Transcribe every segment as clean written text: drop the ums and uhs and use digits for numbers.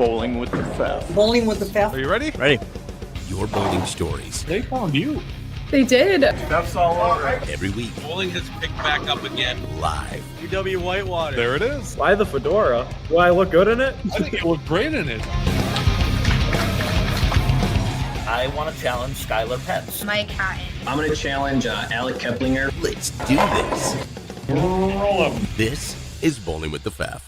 Bowling with the Theft. Bowling with the Theft. Are you ready? Ready. Your bowling stories. They found you. They did. Thefts all over. Every week. Bowling has picked back up again. Live. UW Whitewater. There it is. Why the fedora? Do I look good in it? I think you look great in it. I want to challenge Skylar Pence. Mike Hatton. I'm going to challenge Alec Keplinger. Let's do this. Roll up. This is Bowling with the Pfaff.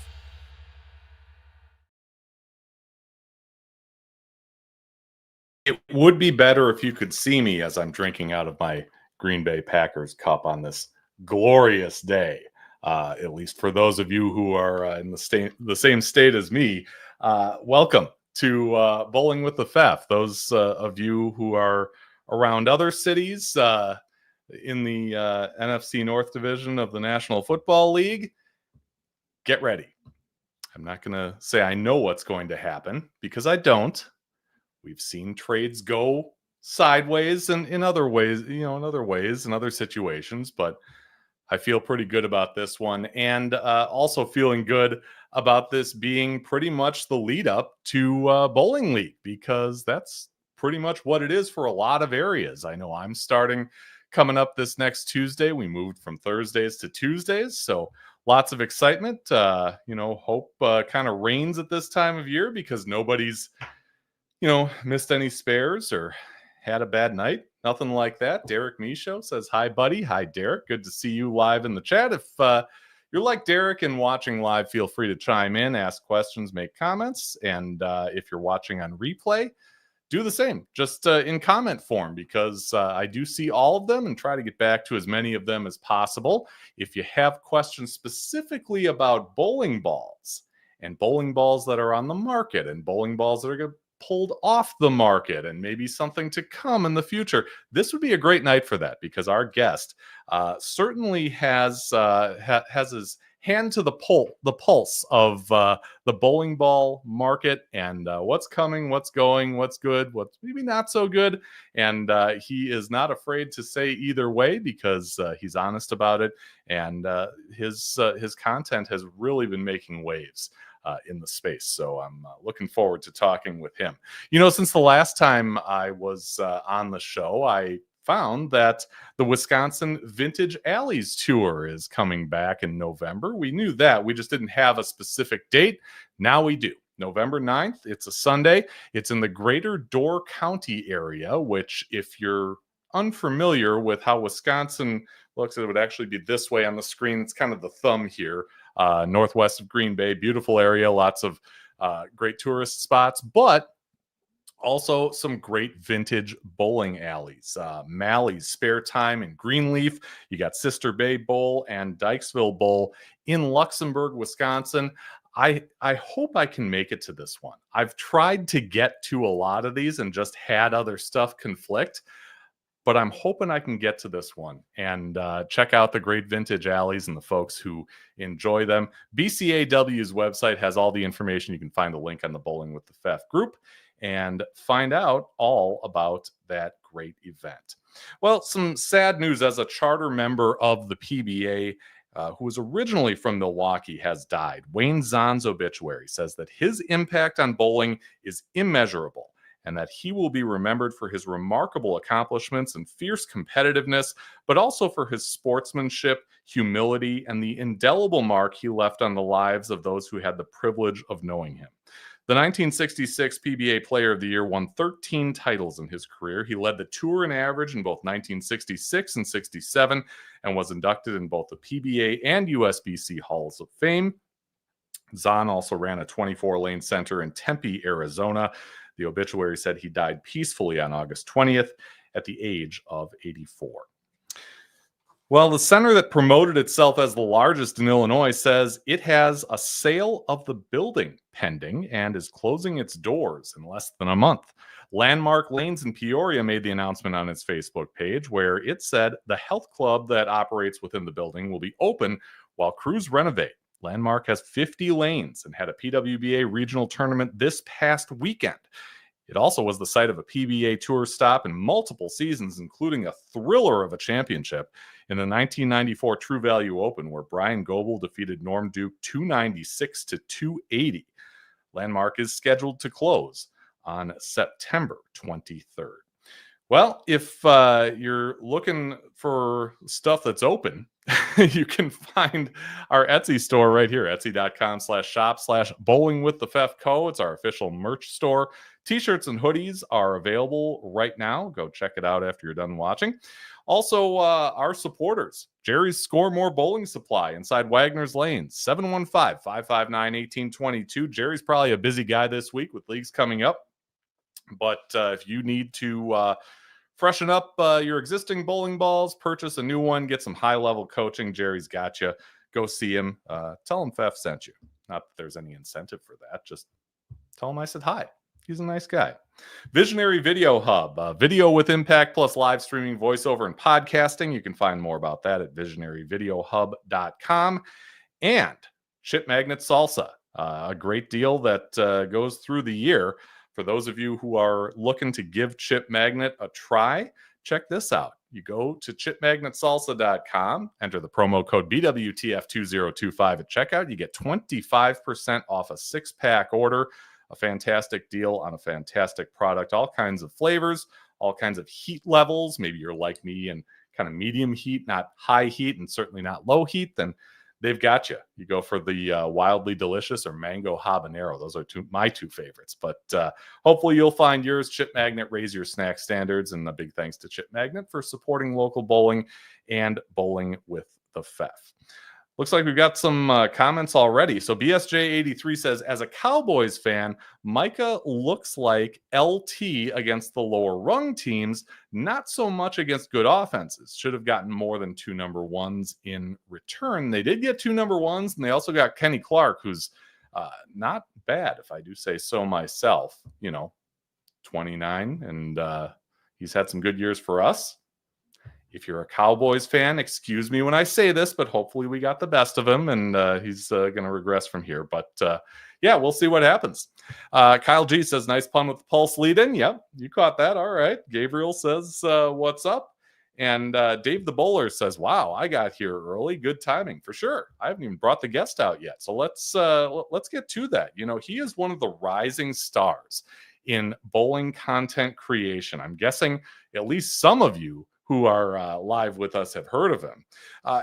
It would be better if you could see me as I'm drinking out of my Green Bay Packers cup on this glorious day. At least for those of you who are in the same state as me, welcome to Bowling with the Pfaff. Those of you who are around other cities in the NFC North Division of the National Football League, get ready. I'm not going to say I know what's going to happen because I don't. We've seen trades go sideways and in other ways, in other situations, but I feel pretty good about this one, and also feeling good about this being pretty much the lead up to Bowling League, because that's pretty much what it is for a lot of areas. I know I'm starting coming up this next Tuesday. We moved from Thursdays to Tuesdays, so lots of excitement. Hope kind of reigns at this time of year because nobody's missed any spares or had a bad night. Nothing like that. Derek Michaud says, hi, buddy. Hi, Derek. Good to see you live in the chat. If you're like Derek and watching live, feel free to chime in, ask questions, make comments. And if you're watching on replay, do the same, just in comment form, because I do see all of them and try to get back to as many of them as possible. If you have questions specifically about bowling balls and bowling balls that are on the market and bowling balls that are going to pulled off the market and maybe something to come in the future, this would be a great night for that, because our guest certainly has his hand to the pulse of the bowling ball market and what's coming, what's going, what's good, what's maybe not so good. And he is not afraid to say either way, because he's honest about it, and his content has really been making waves in the space. So I'm looking forward to talking with him. Since the last time I was on the show, I found that the Wisconsin Vintage Alleys Tour is coming back in November. We knew that. We just didn't have a specific date. Now we do. November 9th. It's a Sunday. It's in the greater Door County area, which, if you're unfamiliar with how Wisconsin looks, it would actually be this way on the screen. It's kind of the thumb here. Northwest of Green Bay, beautiful area, lots of great tourist spots, but also some great vintage bowling alleys. Mally's Spare Time in Greenleaf. You got Sister Bay Bowl and Dykesville Bowl in Luxembourg, Wisconsin. I hope I can make it to this one. I've tried to get to a lot of these and just had other stuff conflict, but I'm hoping I can get to this one and check out the great vintage alleys and the folks who enjoy them. BCAW's website has all the information. You can find a link on the Bowling with the Pfaff group and find out all about that great event. Well, some sad news. As a charter member of the PBA, who was originally from Milwaukee, has died. Wayne Zahn's obituary says that his impact on bowling is immeasurable, and that he will be remembered for his remarkable accomplishments and fierce competitiveness, but also for his sportsmanship, humility, and the indelible mark he left on the lives of those who had the privilege of knowing him. The 1966 PBA Player of the Year won 13 titles in his career. He led the tour in average in both 1966 and 67 and was inducted in both the PBA and USBC Halls of Fame. Zahn also ran a 24-lane center in Tempe, Arizona. The obituary said he died peacefully on August 20th at the age of 84. Well, the center that promoted itself as the largest in Illinois says it has a sale of the building pending and is closing its doors in less than a month. Landmark Lanes in Peoria made the announcement on its Facebook page, where it said the health club that operates within the building will be open while crews renovate. Landmark has 50 lanes and had a PWBA regional tournament this past weekend. It also was the site of a PBA Tour stop in multiple seasons, including a thriller of a championship in the 1994 True Value Open, where Brian Goebel defeated Norm Duke 296 to 280. Landmark is scheduled to close on September 23rd. Well, if you're looking for stuff that's open, you can find our Etsy store right here, etsy.com/shop/bowlingwiththefefco. It's our official merch store. T-shirts and hoodies are available right now. Go check it out after you're done watching. Also, our supporters, Jerry's Score More Bowling Supply inside Wagner's Lane, 715-559-1822. Jerry's probably a busy guy this week with leagues coming up. But if you need to freshen up your existing bowling balls, purchase a new one, get some high-level coaching, Jerry's got you. Go see him. Tell him Fef sent you. Not that there's any incentive for that. Just tell him I said hi. He's a nice guy. Visionary Video Hub. Video with impact plus live streaming, voiceover, and podcasting. You can find more about that at visionaryvideohub.com. And Chip Magnet Salsa. A great deal that goes through the year. For those of you who are looking to give Chip Magnet a try, check this out. You go to chipmagnetsalsa.com, enter the promo code BWTF2025 at checkout. You get 25% off a 6-pack order. A fantastic deal on a fantastic product. All kinds of flavors, all kinds of heat levels. Maybe you're like me and kind of medium heat, not high heat, and certainly not low heat. Then they've got you. You go for the Wildly Delicious or Mango Habanero. Those are my two favorites. But hopefully you'll find yours. Chip Magnet, raise your snack standards. And a big thanks to Chip Magnet for supporting local bowling and Bowling with the Fef. Looks like we've got some comments already. So BSJ83 says, as a Cowboys fan, Micah looks like LT against the lower rung teams, not so much against good offenses. Should have gotten more than 2 number ones in return. They did get 2 number ones, and they also got Kenny Clark, who's not bad, if I do say so myself. 29, and he's had some good years for us. If you're a Cowboys fan, excuse me when I say this, but hopefully we got the best of him, and he's going to regress from here. But, yeah, we'll see what happens. Kyle G says, nice pun with the pulse lead-in. Yep, you caught that. All right. Gabriel says, what's up? And Dave the Bowler says, wow, I got here early. Good timing, for sure. I haven't even brought the guest out yet. So let's get to that. He is one of the rising stars in bowling content creation. I'm guessing at least some of you who are live with us have heard of him.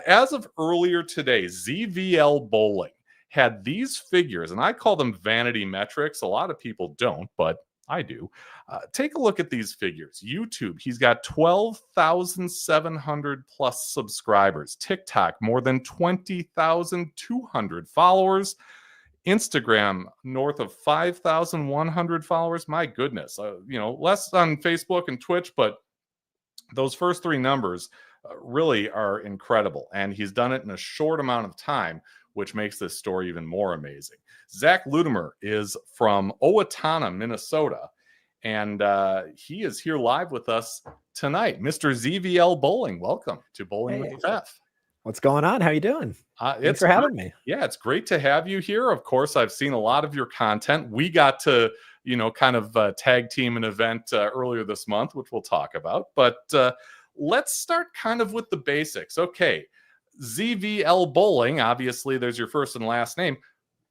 As of earlier today, ZVL Bowling had these figures, and I call them vanity metrics. A lot of people don't, but I do. Take a look at these figures. YouTube, he's got 12,700 plus subscribers. TikTok, more than 20,200 followers. Instagram, north of 5,100 followers. My goodness. Less on Facebook and Twitch, but those first 3 numbers really are incredible. And he's done it in a short amount of time, which makes this story even more amazing. Zak Luetmer is from Owatonna, Minnesota. And he is here live with us tonight. Mr. ZVL Bowling, welcome to Bowling with the Fef. What's going on? How you doing? Thanks for having me. Yeah, it's great to have you here. Of course, I've seen a lot of your content. We got to kind of tag team an event earlier this month, which we'll talk about. But let's start kind of with the basics. Okay, ZVL Bowling, obviously there's your first and last name.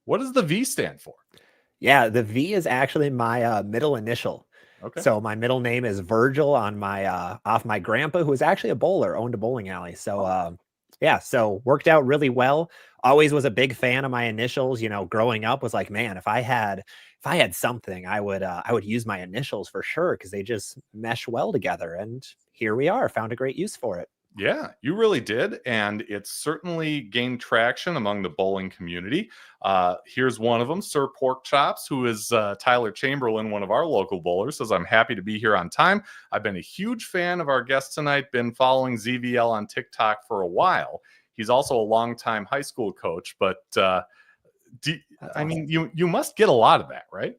What does the V stand for? Yeah, the V is actually my middle initial. Okay. So my middle name is Virgil on my off my grandpa, who was actually a bowler, owned a bowling alley. So yeah, so worked out really well. Always was a big fan of my initials. Growing up was like, man, if I had something, I would use my initials for sure, because they just mesh well together. And here we are, found a great use for it. Yeah, you really did. And it's certainly gained traction among the bowling community. Here's one of them, Sir Pork Chops, who is Tyler Chamberlain, one of our local bowlers, says, I'm happy to be here on time. I've been a huge fan of our guest tonight, been following ZVL on TikTok for a while. He's also a longtime high school coach, but I mean, you must get a lot of that, right?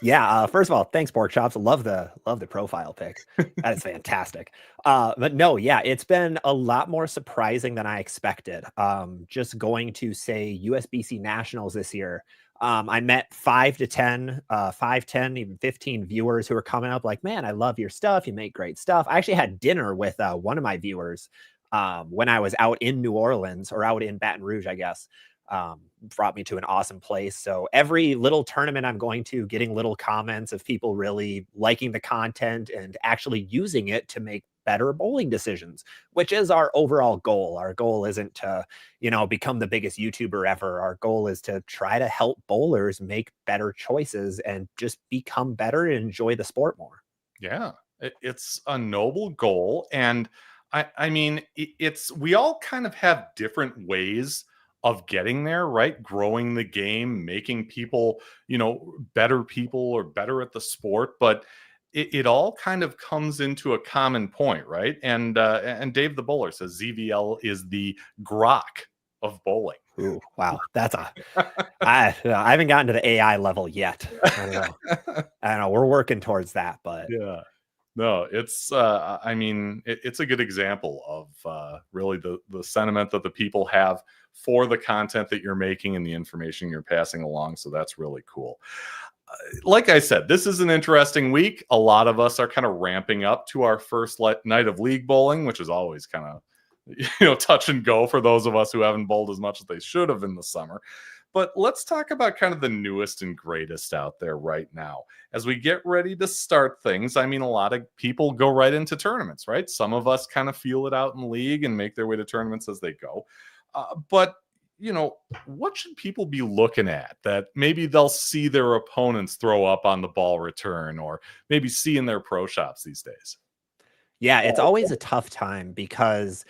Yeah. First of all, thanks, Pork Chops. Love the profile pic. That is fantastic. But no, yeah, it's been a lot more surprising than I expected. Just going to say USBC Nationals this year. I met 5 to 10, 5, 10, even 15 viewers who were coming up like, man, I love your stuff. You make great stuff. I actually had dinner with one of my viewers when I was out in New Orleans, or out in Baton Rouge, I guess. brought me to an awesome place. So every little tournament I'm going to, getting little comments of people really liking the content and actually using it to make better bowling decisions, which is our overall goal. Our goal isn't to, become the biggest YouTuber ever. Our goal is to try to help bowlers make better choices and just become better and enjoy the sport more. Yeah, it's a noble goal. And I mean, we all kind of have different ways of getting there, right? Growing the game, making people, better people or better at the sport. But it all kind of comes into a common point, right? And Dave the Bowler says ZVL is the grok of bowling. Ooh, wow. I haven't gotten to the AI level yet. I don't know. We're working towards that, but yeah. No, it's I mean, it's a good example of really the sentiment that the people have for the content that you're making and the information you're passing along. So that's really cool. Like I said, this is an interesting week. A lot of us are kind of ramping up to our first night of league bowling, which is always kind of touch and go for those of us who haven't bowled as much as they should have in the summer. But let's talk about kind of the newest and greatest out there right now. As we get ready to start things, I mean, a lot of people go right into tournaments, right? Some of us kind of feel it out in league and make their way to tournaments as they go. But what should people be looking at that maybe they'll see their opponents throw up on the ball return or maybe see in their pro shops these days? Yeah, it's always a tough time because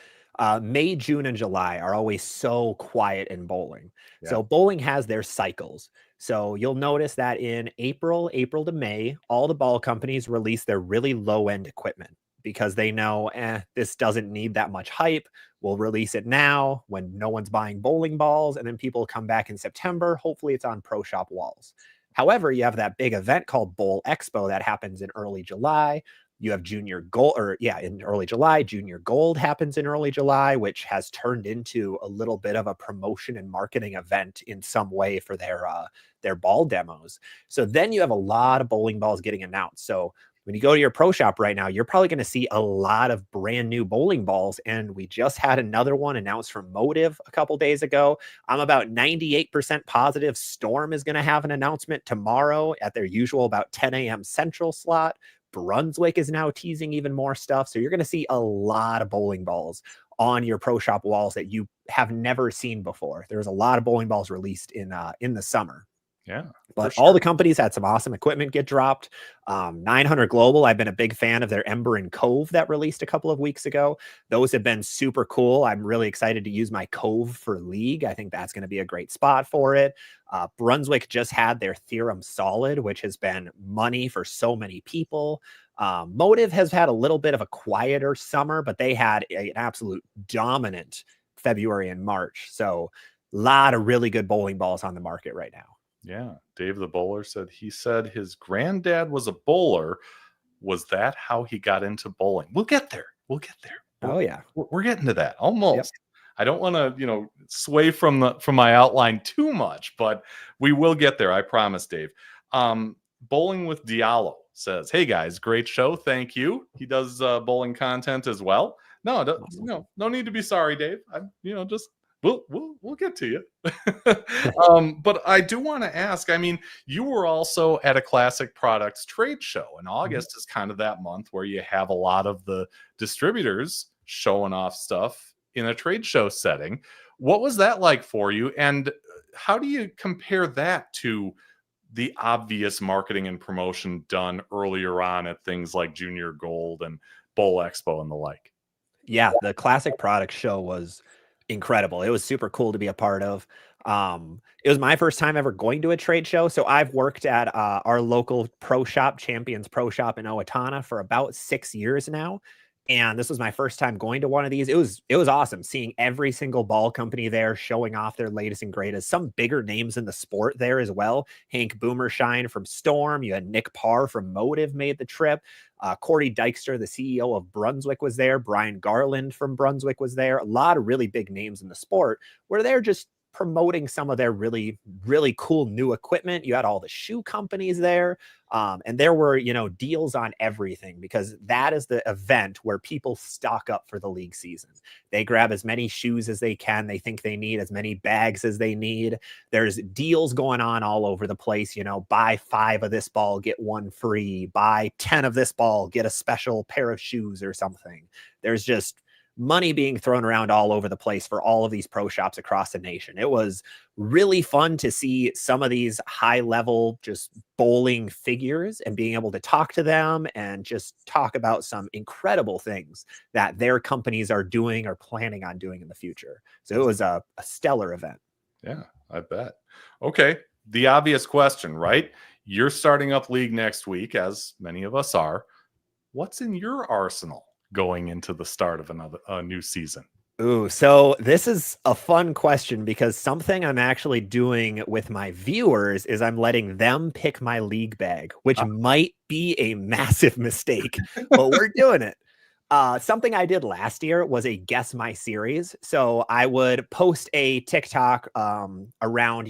May, June, and July are always so quiet in bowling. Yeah. So bowling has their cycles. So you'll notice that in April to May, all the ball companies release their really low-end equipment because they know, this doesn't need that much hype. We'll release it now when no one's buying bowling balls, and then people come back in September. Hopefully it's on pro shop walls. However, you have that big event called Bowl Expo that happens in early July. You have Junior Gold, in early July. Junior Gold happens in early July, which has turned into a little bit of a promotion and marketing event in some way for their ball demos. So then you have a lot of bowling balls getting announced. So when you go to your pro shop right now, you're probably going to see a lot of brand new bowling balls. And we just had another one announced from Motive a couple days ago. I'm about 98% positive Storm is going to have an announcement tomorrow at their usual about 10 a.m. Central slot. Brunswick is now teasing even more stuff. So you're going to see a lot of bowling balls on your pro shop walls that you have never seen before. There's a lot of bowling balls released in the summer. Yeah, but all the companies had some awesome equipment get dropped. 900 Global, I've been a big fan of their Ember and Cove that released a couple of weeks ago. Those have been super cool. I'm really excited to use my Cove for league. I think that's going to be a great spot for it. Brunswick just had their Theorem Solid, which has been money for so many people. Motive has had a little bit of a quieter summer, but they had an absolute dominant February and March. So a lot of really good bowling balls on the market right now. Yeah. Dave the Bowler said his granddad was a bowler. Was that how he got into bowling? We'll get there. Oh yeah. We're getting to that almost. Yep. I don't want to, sway from my outline too much, but we will get there. I promise, Dave. Bowling with Diallo says, "Hey guys, great show. Thank you." He does bowling content as well. No need to be sorry, Dave. We'll get to you. But I do want to ask, I mean, you were also at a Classic Products trade show, and August is kind of that month where you have a lot of the distributors showing off stuff in a trade show setting. What was that like for you? And how do you compare that to the obvious marketing and promotion done earlier on at things like Junior Gold and Bowl Expo and the like? Yeah, the Classic Products show was incredible. It was super cool to be a part of. It was my first time ever going to a trade show. So I've worked at our local pro shop, Champions Pro Shop in Owatonna, for about 6 years now. And this was my first time going to one of these. It was awesome seeing every single ball company there showing off their latest and greatest. Some bigger names in the sport there as well. Hank Boomershine from Storm. You had Nick Parr from Motive made the trip. Corey Dykstra, the CEO of Brunswick, was there. Brian Garland from Brunswick was there. A lot of really big names in the sport where they're just promoting some of their really, really cool new equipment. You had all the shoe companies there. And there were, deals on everything, because that is the event where people stock up for the league season. They grab as many shoes as they can. They think they need as many bags as they need. There's deals going on all over the place. Buy 5 of this ball, get 1 free. Buy 10 of this ball, get a special pair of shoes or something. There's just money being thrown around all over the place for all of these pro shops across the nation. It was really fun to see some of these high level just bowling figures and being able to talk to them and just talk about some incredible things that their companies are doing or planning on doing in the future. So it was a stellar event. Yeah, I bet. Okay. The obvious question, right? You're starting up league next week, as many of us are. What's in your arsenal going into the start of a new season? Ooh, so this is a fun question, because something I'm actually doing with my viewers is I'm letting them pick my league bag, which might be a massive mistake, but we're doing it. Something I did last year was a guess my series. So I would post a TikTok around,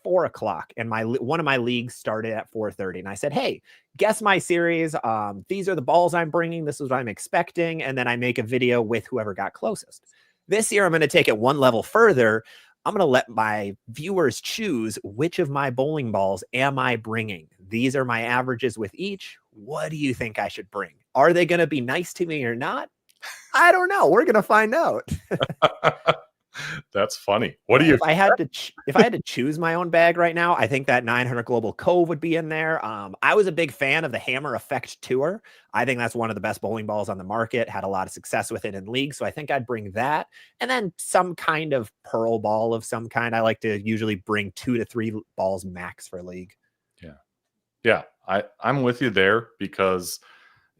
4 o'clock, and one of my leagues started at 4:30, and I said, hey, guess my series. These are the balls I'm bringing. This is what I'm expecting. And then I make a video with whoever got closest. This year, I'm going to take it one level further. I'm going to let my viewers choose which of my bowling balls am I bringing. These are my averages with each. What do you think I should bring? Are they going to be nice to me or not? I don't know. We're going to find out. That's funny. What do you? If I had to choose my own bag right now, I think that 900 Global Cove would be in there. I was a big fan of the Hammer Effect Tour. I think that's one of the best bowling balls on the market. Had a lot of success with it in league, so I think I'd bring that. And then some kind of pearl ball of some kind. I like to usually bring 2 to 3 balls max for league. Yeah. I'm with you there, because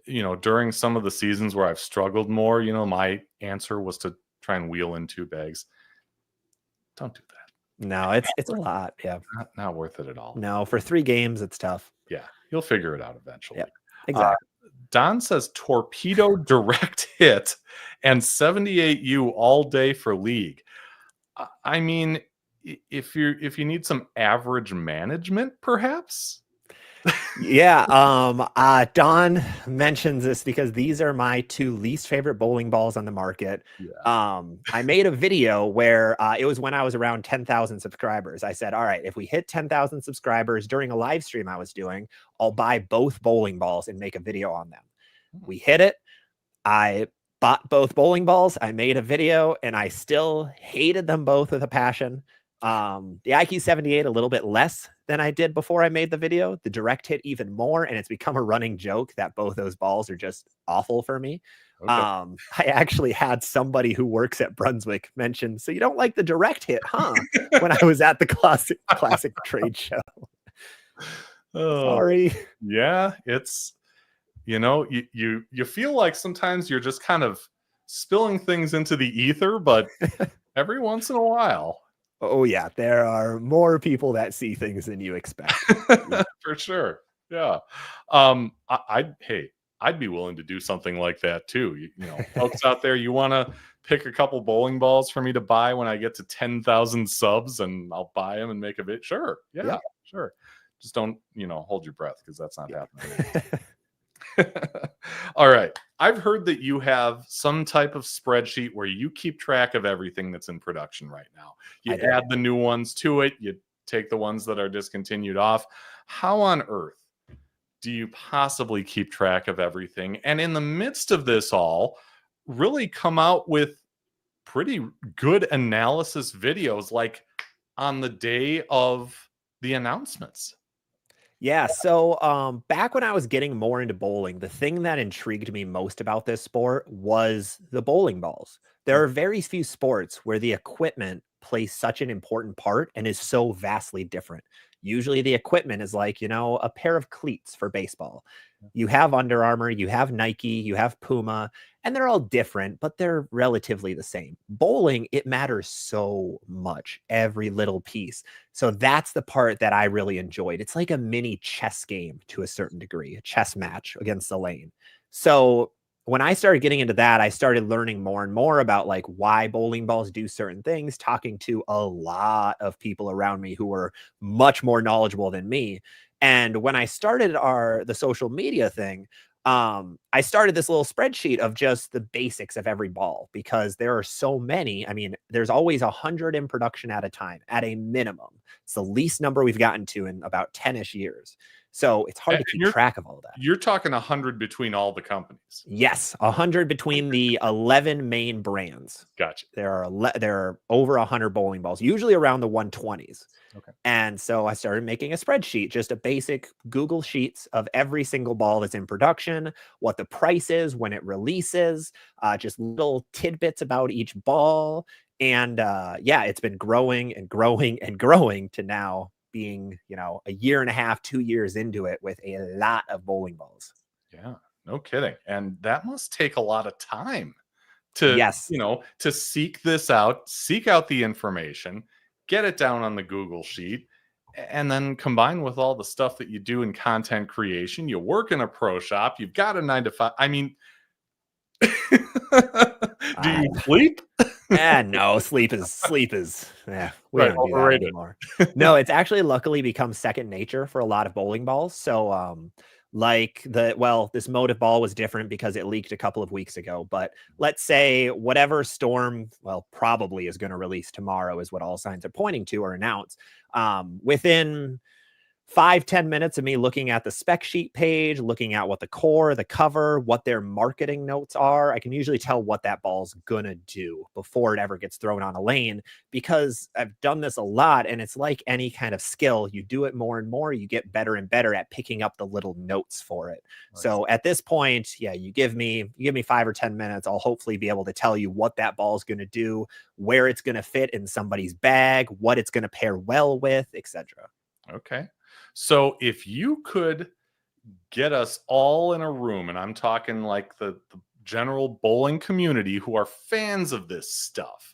during some of the seasons where I've struggled more, my answer was to try and wheel in 2 bags. Don't do that. No, it's a lot. Yeah. Not worth it at all. No, for 3 games, it's tough. Yeah. You'll figure it out eventually. Yep, exactly. Don says torpedo direct hit and 78U all day for league. I mean, if you need some average management, perhaps. Yeah. Don mentions this because these are my 2 least favorite bowling balls on the market. Yeah. I made a video where it was when I was around 10,000 subscribers. I said, all right, if we hit 10,000 subscribers during a live stream I was doing, I'll buy both bowling balls and make a video on them. We hit it. I bought both bowling balls. I made a video, and I still hated them both with a passion. The IQ 78 a little bit less than I did before I made the video. The direct hit even more, and it's become a running joke that both those balls are just awful for me. Okay. I actually had somebody who works at Brunswick mention, so you don't like the direct hit, huh? When I was at the classic trade show. Sorry. Yeah, it's you feel like sometimes you're just kind of spilling things into the ether, but every once in a while. Oh yeah, there are more people that see things than you expect. For sure. Yeah. I'd be willing to do something like that too. Folks out there, you want to pick a couple bowling balls for me to buy when I get to 10,000 subs, and I'll buy them and make a bit. Sure. Yeah, sure. Just don't, hold your breath, because that's not happening. All right. I've heard that you have some type of spreadsheet where you keep track of everything that's in production right now. You add the new ones to it. You take the ones that are discontinued off. How on earth do you possibly keep track of everything? And in the midst of this all, really come out with pretty good analysis videos, like on the day of the announcements. Yeah, so back when I was getting more into bowling, the thing that intrigued me most about this sport was the bowling balls. There are very few sports where the equipment plays such an important part and is so vastly different. Usually the equipment is like, a pair of cleats for baseball. You have Under Armour, you have Nike, you have Puma, and they're all different, but they're relatively the same. Bowling, it matters so much, every little piece. So that's the part that I really enjoyed. It's like a mini chess game to a certain degree, a chess match against the lane. So when I started getting into that, I started learning more and more about like why bowling balls do certain things, talking to a lot of people around me who were much more knowledgeable than me. And when I started the social media thing, I started this little spreadsheet of just the basics of every ball because there are so many. I mean, there's always 100 in production at a time, at a minimum. It's the least number we've gotten to in about 10-ish years. So it's hard to keep track of all that. You're talking 100 between all the companies. Yes, 100 between the 11 main brands. Gotcha. There are over 100 bowling balls, usually around the 120s. Okay. And so I started making a spreadsheet, just a basic Google Sheets of every single ball that's in production, what the price is when it releases, just little tidbits about each ball. And yeah, it's been growing and growing and growing to now being, a year and a half, 2 years into it with a lot of bowling balls. Yeah, no kidding. And that must take a lot of time to, Yes. To seek this out, seek out the information, get it down on the Google Sheet, and then combine with all the stuff that you do in content creation. You work in a pro shop, you've got a 9 to 5. I mean, do you sleep? No, sleep is we Right, don't do that anymore. No, it's actually luckily become second nature for a lot of bowling balls. So this motive ball was different because it leaked a couple of weeks ago, but let's say whatever Storm probably is going to release tomorrow is what all signs are pointing to or announce. Within 5-10 minutes of me looking at the spec sheet page, looking at what the core, the cover, what their marketing notes are, I can usually tell what that ball's gonna do before it ever gets thrown on a lane, because I've done this a lot, and it's like any kind of skill. You do it more and more, you get better and better at picking up the little notes for it. Nice. So at this point, yeah, you give me 5 or 10 minutes, I'll hopefully be able to tell you what that ball's gonna do, where it's gonna fit in somebody's bag, what it's gonna pair well with, etc. Okay. So if you could get us all in a room, and I'm talking like the general bowling community who are fans of this stuff,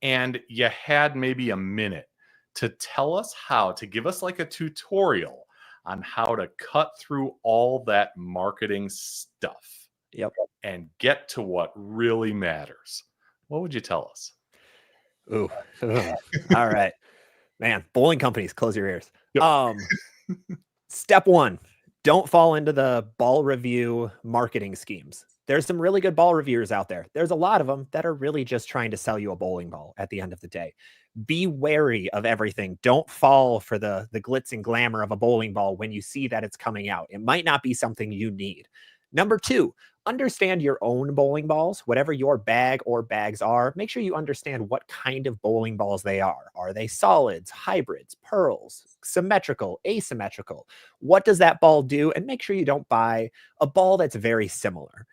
and you had maybe a minute to tell us how to give us like a tutorial on how to cut through all that marketing stuff, and get to what really matters, what would you tell us? Ooh. All right. Man, bowling companies, close your ears. Yep. Step 1, don't fall into the ball review marketing schemes. There's some really good ball reviewers out there. There's a lot of them that are really just trying to sell you a bowling ball at the end of the day. Be wary of everything. Don't fall for the glitz and glamour of a bowling ball when you see that it's coming out. It might not be something you need. Number 2, understand your own bowling balls, whatever your bag or bags are. Make sure you understand what kind of bowling balls they are. Are they solids, hybrids, pearls, symmetrical, asymmetrical? What does that ball do? And make sure you don't buy a ball that's very similar.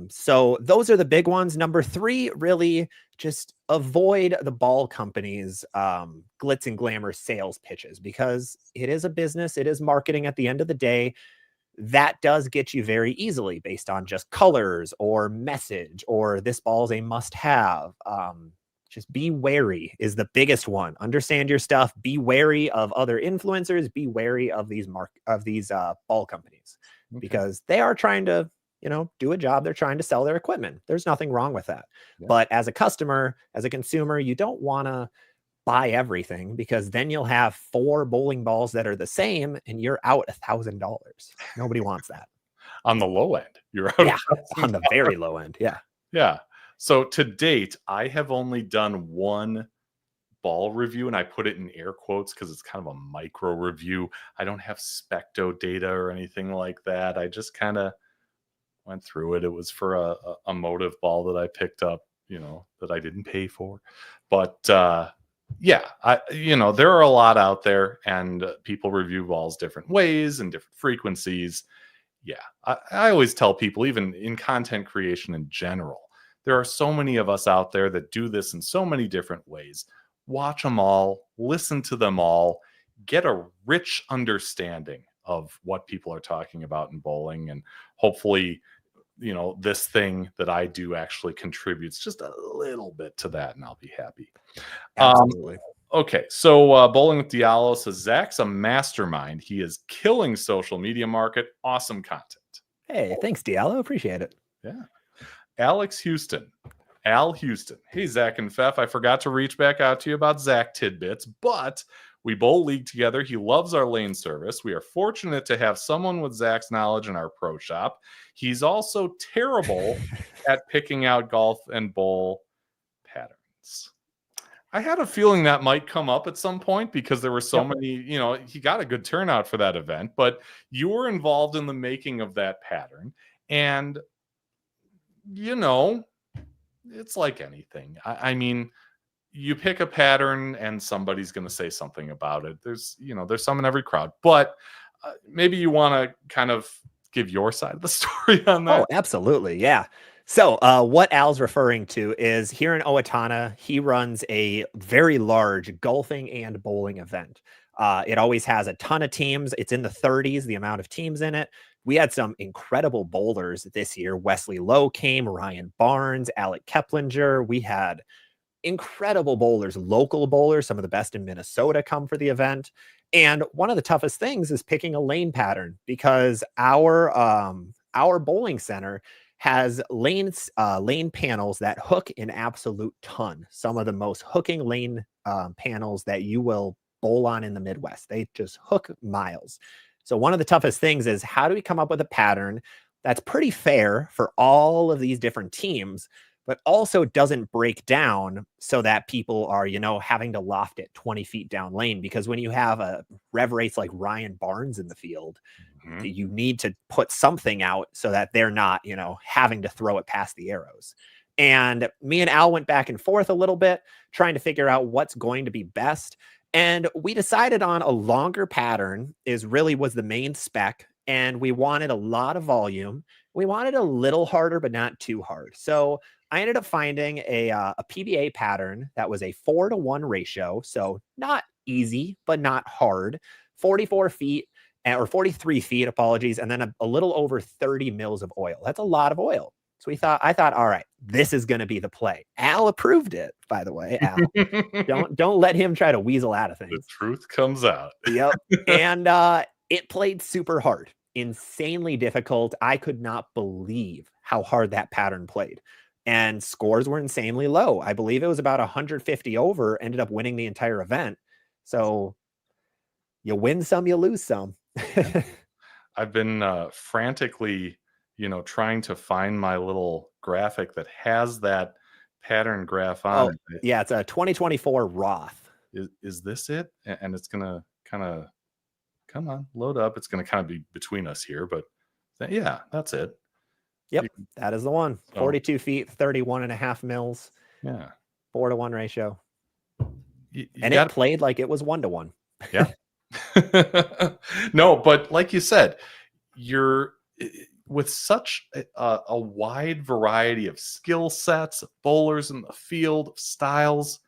So those are the big ones. Number 3, really just avoid the ball companies' glitz and glamour sales pitches, because it is a business. It is marketing at the end of the day. That does get you very easily based on just colors or message, or this ball's a must have. Just be wary is the biggest one. Understand your stuff. Be wary of other influencers. Be wary of these ball companies, because they are trying to, do a job. They're trying to sell their equipment. There's nothing wrong with that. Yeah. But as a customer, as a consumer, you don't want to buy everything, because then you'll have 4 bowling balls that are the same and you're out $1,000. Nobody wants that. On the low end, you're out. Yeah, on the very low end. Yeah. Yeah. So to date, I have only done 1 ball review, and I put it in air quotes because it's kind of a micro review. I don't have specto data or anything like that. I just kind of went through it. It was for a motive ball that I picked up, that I didn't pay for. But yeah, there are a lot out there, and people review balls different ways and different frequencies. Yeah, I always tell people, even in content creation in general, there are so many of us out there that do this in so many different ways. Watch them all, listen to them all, get a rich understanding of what people are talking about in bowling, and hopefully, this thing that I do actually contributes just a little bit to that, and I'll be happy. Absolutely. Okay, so Bowling with Diallo says Zach's a mastermind. He is killing social media market. Awesome content. Hey, thanks, Diallo. Appreciate it. Yeah. Alex Houston. Al Houston. Hey, Zach and Pfeff. I forgot to reach back out to you about Zach tidbits, but we bowl league together. He loves our lane service. We are fortunate to have someone with Zach's knowledge in our pro shop. He's also terrible at picking out golf and bowl patterns. I had a feeling that might come up at some point because there were so many, he got a good turnout for that event, but you were involved in the making of that pattern. And, it's like anything. I mean, you pick a pattern and somebody's going to say something about it. There's some in every crowd, but maybe you want to kind of give your side of the story on that. Oh, absolutely. Yeah. So what Al's referring to is here in Owatonna, he runs a very large golfing and bowling event. It always has a ton of teams. It's in the 30s, the amount of teams in it. We had some incredible bowlers this year. Wesley Lowe came, Ryan Barnes, Alec Keplinger. We had incredible bowlers, local bowlers, some of the best in Minnesota come for the event. And one of the toughest things is picking a lane pattern because our bowling center has lane panels that hook an absolute ton. Some of the most hooking lane panels that you will bowl on in the Midwest. They just hook miles. So one of the toughest things is how do we come up with a pattern that's pretty fair for all of these different teams, but also doesn't break down so that people are, having to loft it 20 feet down lane. Because when you have a rev race like Ryan Barnes in the field, you need to put something out so that they're not, having to throw it past the arrows. And me and Al went back and forth a little bit, trying to figure out what's going to be best. And we decided on a longer pattern was the main spec. And we wanted a lot of volume. We wanted a little harder, but not too hard. So I ended up finding a PBA pattern that was a 4-to-1 ratio. So not easy, but not hard. 44 feet or 43 feet, apologies. And then a little over 30 mils of oil. That's a lot of oil. So I thought, all right, this is going to be the play. Al approved it, by the way. Al, don't let him try to weasel out of things. The truth comes out. Yep. And it played super hard, insanely difficult. I could not believe how hard that pattern played. And scores were insanely low. I believe it was about 150 over, ended up winning the entire event. So you win some, you lose some. I've been frantically, trying to find my little graphic that has that pattern graph on it. Yeah, it's a 2024 Roth. Is this it? And it's going to kind of, come on, load up. It's going to kind of be between us here, but yeah, that's it. Yep, that is the one. 42 feet, 31.5 mils. Yeah. 4-to-1 ratio. It played like it was 1-to-1. Yeah. No, but like you said, you're with such a wide variety of skill sets, of bowlers in the field, of styles.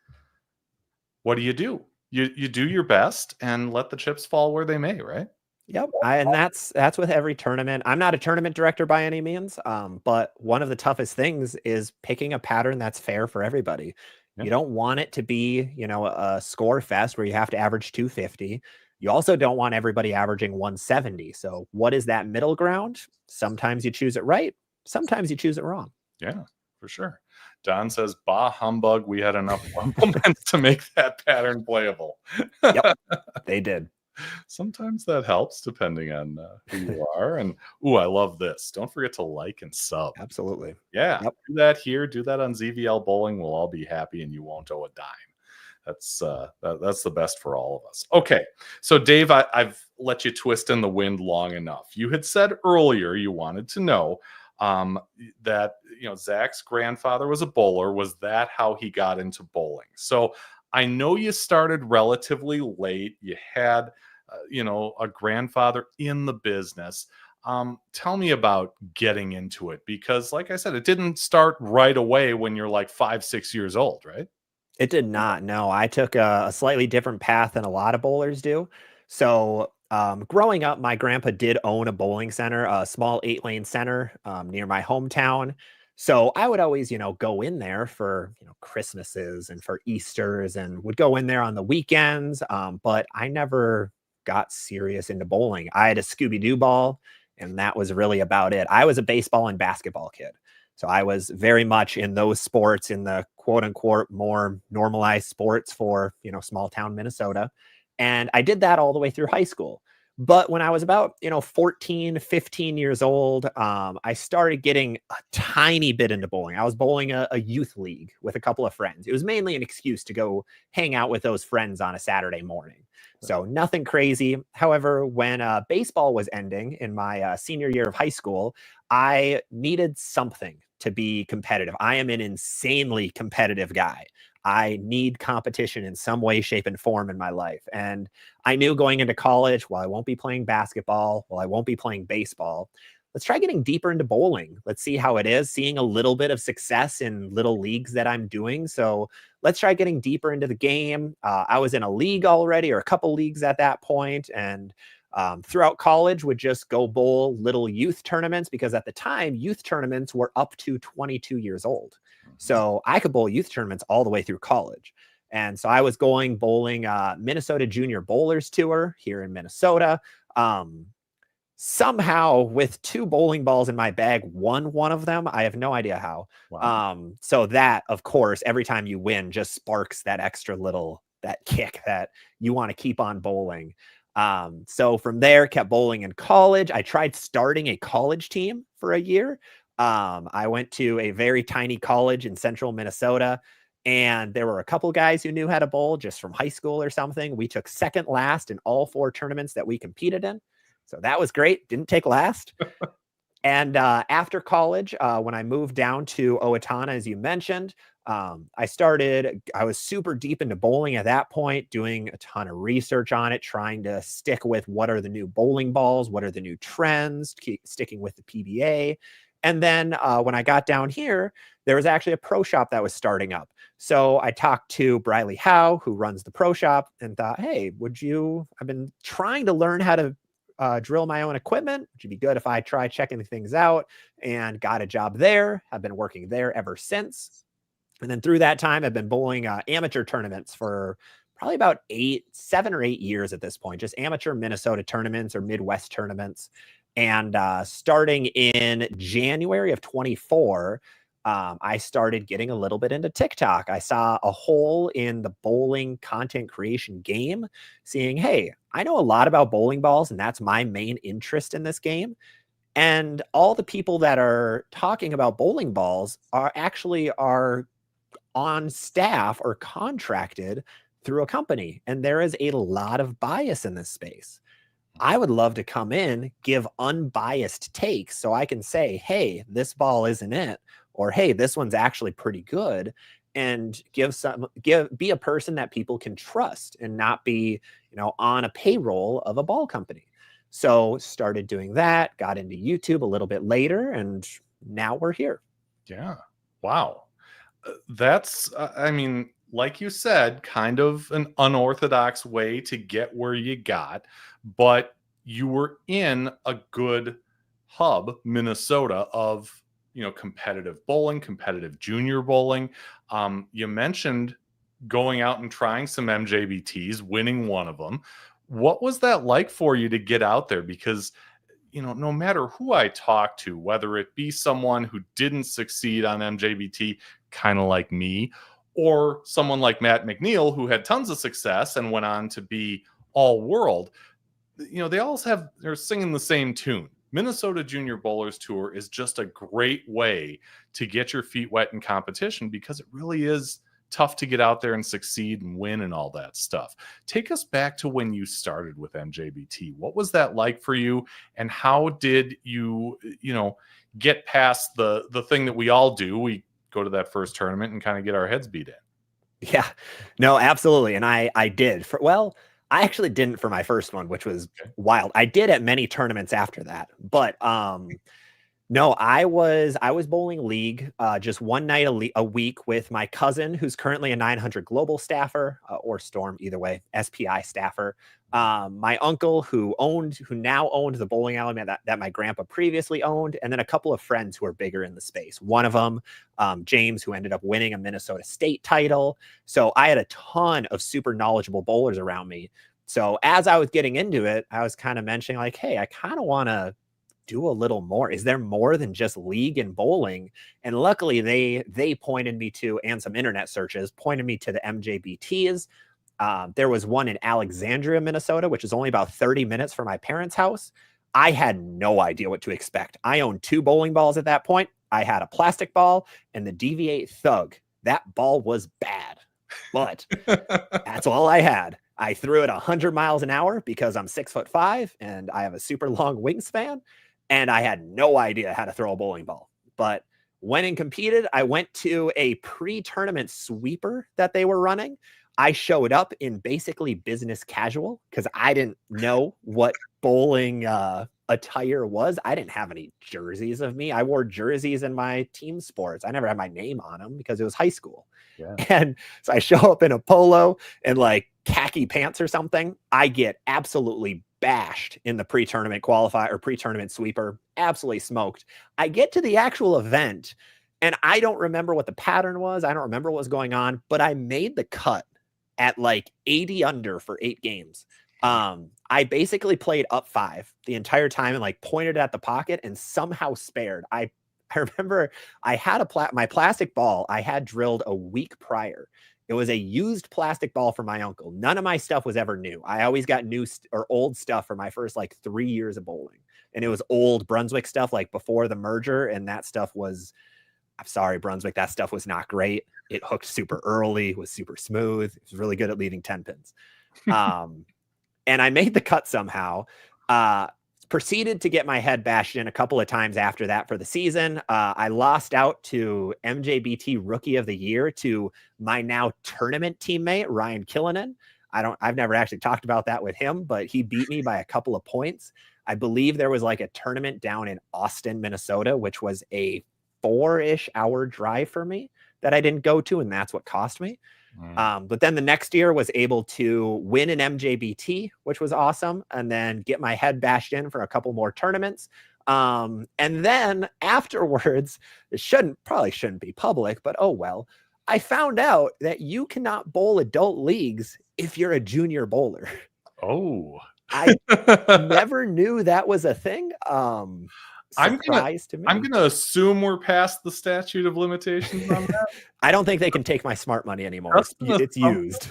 What do? You do your best and let the chips fall where they may, right? Yep. And that's with every tournament. I'm not a tournament director by any means. But one of the toughest things is picking a pattern that's fair for everybody. Yep. You don't want it to be, a score fest where you have to average 250. You also don't want everybody averaging 170. So what is that middle ground? Sometimes you choose it right. Sometimes you choose it wrong. Yeah, for sure. Don says, bah humbug. We had enough implements to make that pattern playable. Yep, they did. Sometimes that helps depending on who you are. And I love this. Don't forget to like and sub. Absolutely. Yeah. Yep. Do that here. Do that on ZVL Bowling. We'll all be happy and you won't owe a dime. That's the best for all of us. Okay. So Dave, I've let you twist in the wind long enough. You had said earlier you wanted to know that, Zach's grandfather was a bowler. Was that how he got into bowling? So I know you started relatively late. You had, a grandfather in the business. Tell me about getting into it, because like I said, it didn't start right away when you're like 5-6 years old, right? It did not. No, I took a slightly different path than a lot of bowlers do. So growing up, my grandpa did own a bowling center, a small 8-lane center near my hometown. So I would always, go in there for, Christmases and for Easters, and would go in there on the weekends. But I never got serious into bowling. I had a Scooby-Doo ball, and that was really about it. I was a baseball and basketball kid. So I was very much in those sports, in the quote unquote more normalized sports for, small town Minnesota. And I did that all the way through high school. But when I was about, 14, 15 years old, I started getting a tiny bit into bowling. I was bowling a youth league with a couple of friends. It was mainly an excuse to go hang out with those friends on a Saturday morning. So nothing crazy. However, when baseball was ending in my senior year of high school, I needed something to be competitive. I am an insanely competitive guy. I need competition in some way, shape, and form in my life. And I knew going into college, well, I won't be playing basketball. Well, I won't be playing baseball. Let's try getting deeper into bowling. Let's see how it is, seeing a little bit of success in little leagues that I'm doing. So let's try getting deeper into the game. I was in a league already, or a couple leagues at that point, and throughout college would just go bowl little youth tournaments, because at the time youth tournaments were up to 22 years old. So I could bowl youth tournaments all the way through college. And so I was going bowling Minnesota Junior Bowlers Tour here in Minnesota. Somehow with 2 bowling balls in my bag, won one of them. I have no idea how. Wow. So that, of course, every time you win just sparks that extra little, that kick that you want to keep on bowling. So from there, kept bowling in college. I tried starting a college team for a year. I went to a very tiny college in central Minnesota, and there were a couple guys who knew how to bowl just from high school or something. We took second last in all 4 tournaments that we competed in. So that was great. Didn't take last. And after college, when I moved down to Owatonna, as you mentioned, I was super deep into bowling at that point, doing a ton of research on it, trying to stick with what are the new bowling balls, what are the new trends, keep sticking with the PBA. And then when I got down here, there was actually a pro shop that was starting up. So I talked to Briley Howe, who runs the pro shop, and thought, hey, I've been trying to learn how to drill my own equipment. Would you be good if I try checking things out? And got a job there. I've been working there ever since. And then through that time, I've been bowling amateur tournaments for probably about 7 or 8 years at this point, just amateur Minnesota tournaments or Midwest tournaments. And starting in January of 24, I started getting a little bit into TikTok. I saw a hole in the bowling content creation game, seeing, hey, I know a lot about bowling balls, and that's my main interest in this game. And all the people that are talking about bowling balls are on staff or contracted through a company. And there is a lot of bias in this space. I would love to come in, give unbiased takes so I can say, hey, this ball isn't it, or hey, this one's actually pretty good, and be a person that people can trust and not be, on a payroll of a ball company. So started doing that, got into YouTube a little bit later, and now we're here. Yeah. Wow. That's, like you said, kind of an unorthodox way to get where you got, but you were in a good hub, Minnesota, of, competitive bowling, competitive junior bowling. You mentioned going out and trying some MJBTs, winning one of them. What was that like for you to get out there? Because, no matter who I talk to, whether it be someone who didn't succeed on MJBT, kind of like me, or someone like Matt McNeil, who had tons of success and went on to be all world, they're singing the same tune. Minnesota Junior Bowlers Tour is just a great way to get your feet wet in competition, because it really is tough to get out there and succeed and win and all that stuff. Take us back to when you started with MJBT. What was that like for you, and how did you, get past the thing that we all do? We go to that first tournament and kind of get our heads beat in. Yeah, no, absolutely. And I did I actually didn't for my first one, which was wild. I did at many tournaments after that, but no, I was bowling league just one night a week with my cousin, who's currently a 900 global staffer, or Storm, either way, SPI staffer. My uncle who now owned the bowling alley that my grandpa previously owned, and then a couple of friends who are bigger in the space. One of them, James, who ended up winning a Minnesota state title. So I had a ton of super knowledgeable bowlers around me. So as I was getting into it, I was kind of mentioning like, hey, I kind of want to do a little more? Is there more than just league and bowling? And luckily they pointed me to, and some internet searches pointed me to the MJBTs. There was one in Alexandria, Minnesota, which is only about 30 minutes from my parents' house. I had no idea what to expect. I owned 2 bowling balls at that point. I had a plastic ball and the DV8 Thug. That ball was bad, but that's all I had. I threw it 100 miles an hour because I'm 6'5" and I have a super long wingspan, and I had no idea how to throw a bowling ball. But went and competed. I went to a pre-tournament sweeper that they were running. I showed up in basically business casual because I didn't know what bowling attire was. I didn't have any jerseys of me. I wore jerseys in my team sports. I never had my name on them because it was high school. Yeah. And so I show up in a polo and like khaki pants or something. I get absolutely bashed in the pre-tournament qualifier or pre-tournament sweeper. Absolutely smoked. I get to the actual event and I don't remember what the pattern was. I don't remember what was going on, but I made the cut at like 80 under for 8 games. I basically played up 5 the entire time and like pointed at the pocket and somehow spared. I remember I had my plastic ball I had drilled a week prior. It was a used plastic ball from my uncle. None of my stuff was ever new. I always got new or old stuff for my first like 3 years of bowling. And it was old Brunswick stuff like before the merger. And that stuff was, I'm sorry, Brunswick, that stuff was not great. It hooked super early, was super smooth. It was really good at leading 10 pins. And I made the cut somehow. Proceeded to get my head bashed in a couple of times after that for the season. I lost out to MJBT Rookie of the Year to my now tournament teammate, Ryan Killinen. I've never actually talked about that with him, but he beat me by a couple of points. I believe there was like a tournament down in Austin, Minnesota, which was a 4-ish hour drive for me that I didn't go to, and that's what cost me. But then the next year was able to win an MJBT, which was awesome, and then get my head bashed in for a couple more tournaments. And then afterwards, it probably shouldn't be public, but oh well, I found out that you cannot bowl adult leagues if you're a junior bowler. Oh, I never knew that was a thing. I'm gonna assume we're past the statute of limitations on that. I don't think they can take my smart money anymore. It's used.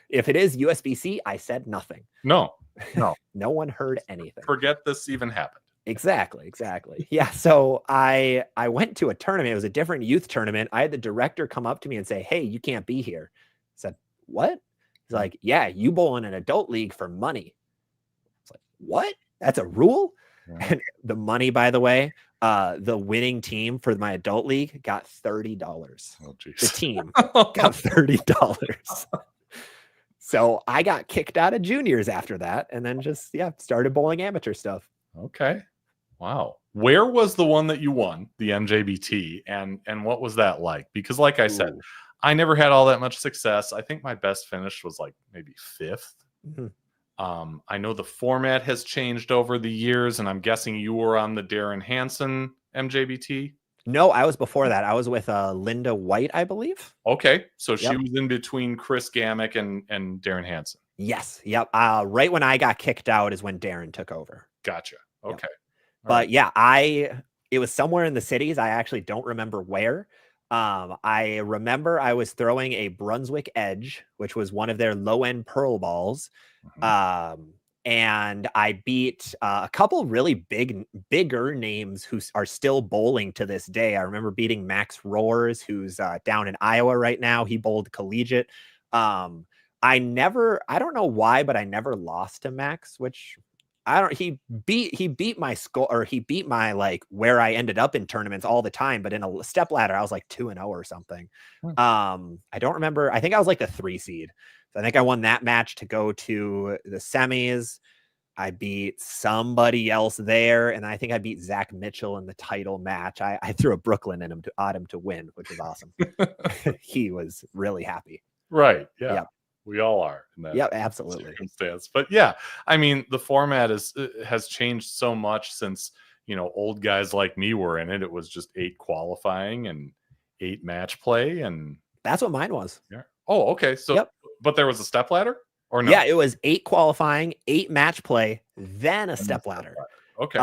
If it is USB-C, I said nothing. No. No one heard anything. Forget this even happened. Exactly. Yeah. So I went to a tournament. It was a different youth tournament. I had the director come up to me and say, "Hey, you can't be here." I said, "What?" He's like, "Yeah, you bowl in an adult league for money." It's like, "What? That's a rule?" And the money, by the way, the winning team for my adult league got $30. Oh, geez. The team got $30. So I got kicked out of juniors after that, and then just started bowling amateur stuff. Okay. Wow. Where was the one that you won, the MJBT, and what was that like? Because like I said, I never had all that much success. I think my best finish was like maybe 5th. Mm-hmm. I know the format has changed over the years, and I'm guessing you were on the Darren Hansen MJBT. No, I was before that. I was with Linda White, I believe. Okay, so she was in between Chris Gamick and Darren Hansen. Yes, yep. Right when I got kicked out is when Darren took over. Gotcha. Okay, yep. But right. It was somewhere in the cities. I actually don't remember where. I remember I was throwing a Brunswick Edge, which was one of their low-end pearl balls. And I beat a couple really bigger names who are still bowling to this day. I remember beating Max Roars, who's down in Iowa right now. He bowled collegiate. I don't know why, but I never lost to Max, which he beat my score, or he beat my like where I ended up in tournaments all the time, but in a step ladder I was like 2-0 or something. I don't remember. I think I was like the 3 seed. So I think I won that match to go to the semis. I beat somebody else there, and I think I beat Zach Mitchell in the title match. I threw a Brooklyn in him to win, which was awesome. He was really happy. Right. Yeah. Yep. We all are in that absolutely circumstance. But yeah, I mean, the format has changed so much since, old guys like me were in it. It was just 8 qualifying and 8 match play, and that's what mine was. Yeah. Oh, okay. So, but there was a step ladder, or no? Yeah, it was 8 qualifying, 8 match play, then a step ladder. Okay.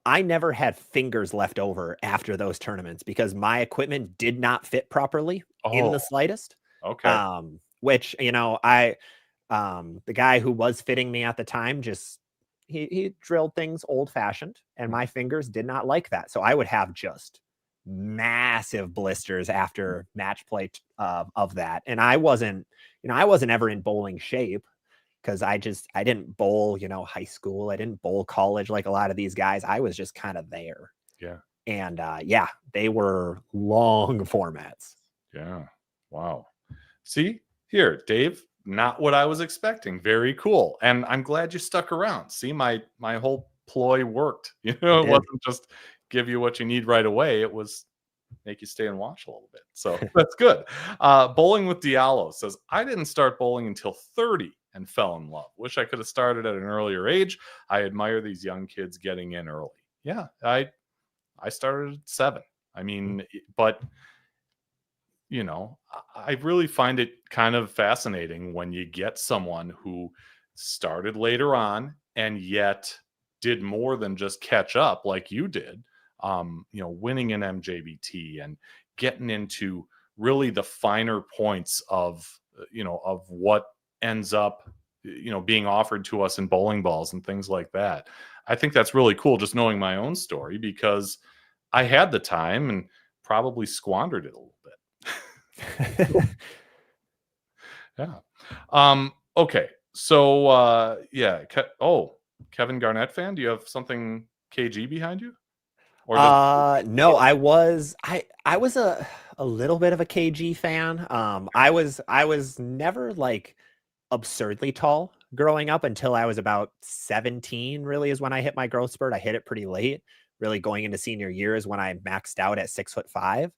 I never had fingers left over after those tournaments because my equipment did not fit properly in the Oh, slightest. okay. Which, the guy who was fitting me at the time just he drilled things old fashioned and my fingers did not like that. So I would have just massive blisters after match play of that. And I wasn't ever in bowling shape because I didn't bowl, high school. I didn't bowl college like a lot of these guys. I was just kind of there. Yeah. And they were long formats. Yeah. Wow. See here, Dave, not what I was expecting. Very cool. And I'm glad you stuck around. See, my whole ploy worked. It did. wasn't just give you what you need right away. It was make you stay and watch a little bit. So that's good. Bowling with Diallo says, I didn't start bowling until 30 and fell in love. Wish I could have started at an earlier age. I admire these young kids getting in early. Yeah, I started at 7. I mean, but I really find it kind of fascinating when you get someone who started later on and yet did more than just catch up like you did. Winning an MJBT and getting into really the finer points of what ends up being offered to us in bowling balls and things like that. I think that's really cool, just knowing my own story, because I had the time and probably squandered it a little bit. Yeah. Okay. So Kevin Garnett fan, do you have something KG behind you? Or no, I was a little bit of a KG fan. I was never like absurdly tall growing up until I was about 17, really is when I hit my growth spurt. I hit it pretty late, really going into senior year is when I maxed out at 6'5".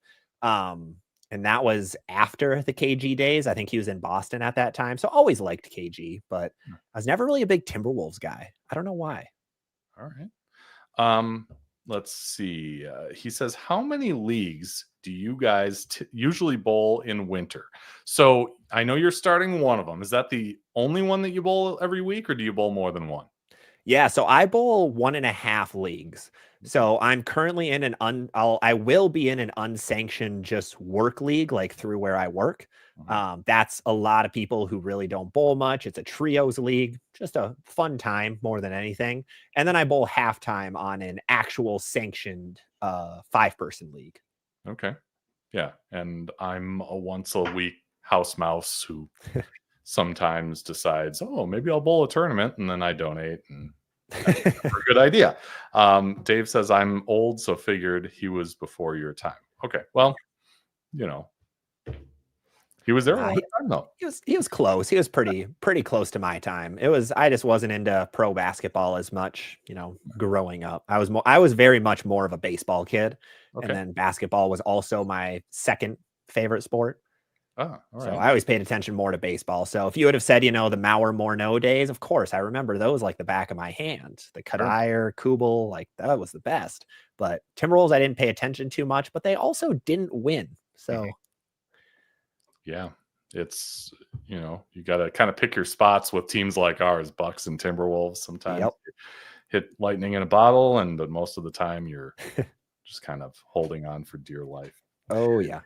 And that was after the KG days. I think he was in Boston at that time. So always liked KG, but I was never really a big Timberwolves guy. I don't know why. All right. Let's see. He says, how many leagues do you guys usually bowl in winter? So I know you're starting one of them. Is that the only one that you bowl every week, or do you bowl more than one? Yeah, so I bowl 1.5 leagues. So I'm currently in I will be in an unsanctioned just work league, like through where I work. That's a lot of people who really don't bowl much. It's a trios league, just a fun time more than anything. And then I bowl halftime on an actual sanctioned 5-person league. Okay. Yeah. And I'm a once a week house mouse who sometimes decides, oh, maybe I'll bowl a tournament, and then I donate, and that's a good idea. Dave says I'm old, so figured he was before your time. Okay. Well, he was there a long time though. He was close. He was pretty close to my time. I just wasn't into pro basketball as much, growing up. I was very much more of a baseball kid. Okay. And then basketball was also my second favorite sport. Oh, all right. So I always paid attention more to baseball. So if you would have said, the Mauer Morneau days, of course, I remember those like the back of my hand. The Kadir, Kubel, like that was the best. But Timberwolves, I didn't pay attention too much, but they also didn't win. So yeah, it's, you got to kind of pick your spots with teams like ours, Bucks and Timberwolves. Sometimes you hit lightning in a bottle, but most of the time you're just kind of holding on for dear life. Oh, yeah.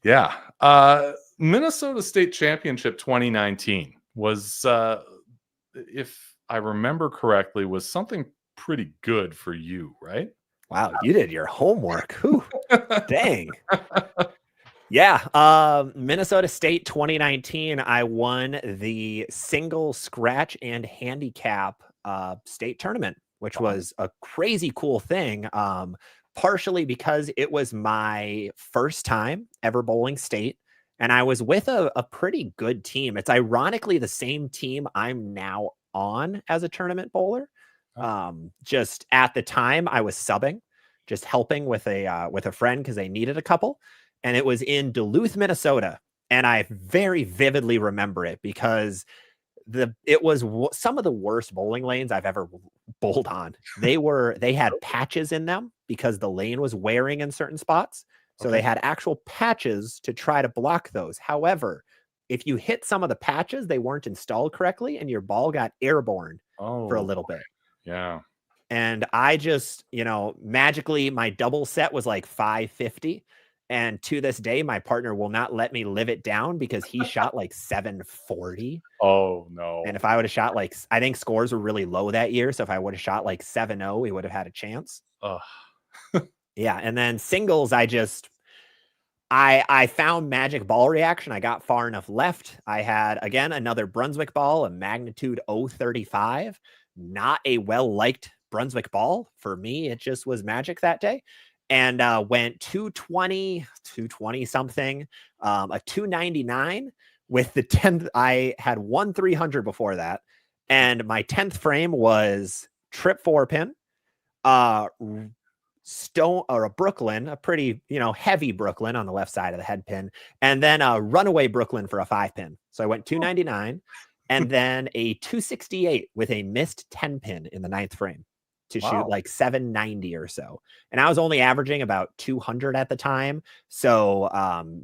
Yeah. Minnesota State Championship 2019 was, if I remember correctly, was something pretty good for you, right? Wow, you did your homework. Whew. Dang. Yeah. Minnesota State 2019, I won the single scratch and handicap state tournament, which was a crazy cool thing. Partially because it was my first time ever bowling state, and I was with a pretty good team. It's ironically the same team I'm now on as a tournament bowler. Just at the time I was subbing, just helping with a friend because they needed a couple, and it was in Duluth, Minnesota. And I very vividly remember it because it was some of the worst bowling lanes I've ever bowled on. They had patches in them because the lane was wearing in certain spots. So they had actual patches to try to block those. However, if you hit some of the patches, they weren't installed correctly and your ball got airborne for a little bit. Yeah. And I just, magically my double set was like 550. And to this day, my partner will not let me live it down because he shot like 740. Oh no. And if I would have shot I think scores were really low that year. So if I would have shot like 7-0, we would have had a chance. Ugh. Yeah. And then singles, I found magic ball reaction. I got far enough left. I had, again, another Brunswick ball, a magnitude 035, not a well-liked Brunswick ball. For me, it just was magic that day. And went 220 something, a 299 with the 10th. I had 300 before that. And my 10th frame was trip 4-pin, stone or a Brooklyn, a pretty, heavy Brooklyn on the left side of the head pin, and then a runaway Brooklyn for a 5-pin. So I went 299 and then a 268 with a missed 10-pin in the 9th frame to shoot like 790 or so. And I was only averaging about 200 at the time. So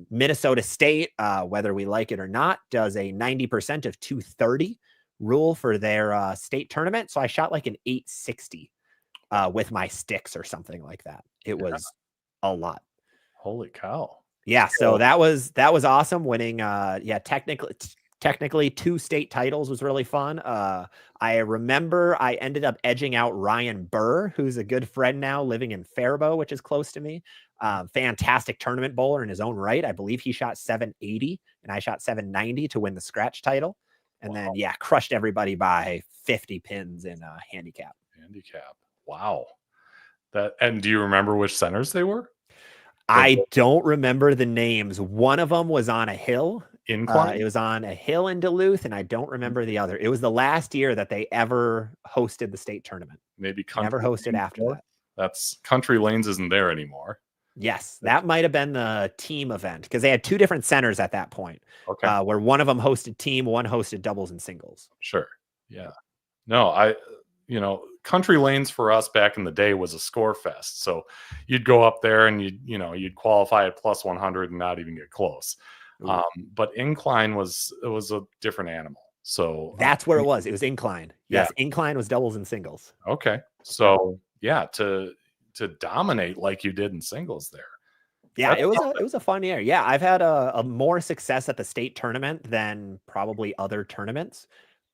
Minnesota State, whether we like it or not, does a 90% of 230 rule for their state tournament. So I shot like an 860 with my sticks or something like that. It was a lot. Holy cow. Yeah. So that was awesome. Winning, technically 2 state titles was really fun. I remember I ended up edging out Ryan Burr, who's a good friend now living in Faribault, which is close to me. Fantastic tournament bowler in his own right. I believe he shot 780 and I shot 790 to win the scratch title. And then, crushed everybody by 50 pins in handicap. Wow. And do you remember which centers they were? I don't remember the names. One of them was on a hill. Incline? It was on a hill in Duluth, and I don't remember the other. It was the last year that they ever hosted the state tournament. Maybe never hosted after that. That's Country Lanes isn't there anymore. Yes, that might have been the team event because they had 2 different centers at that point. Okay. Where one of them hosted team, one hosted doubles and singles. Sure. Yeah. No, Country Lanes for us back in the day was a score fest. So you'd go up there and you'd qualify at plus 100 and not even get close. But Incline was a different animal. So that's where it was. It was Incline. Yes, Incline was doubles and singles. Okay. So to dominate like you did in singles there. Yeah, it was a fun year. Yeah, I've had a more success at the state tournament than probably other tournaments.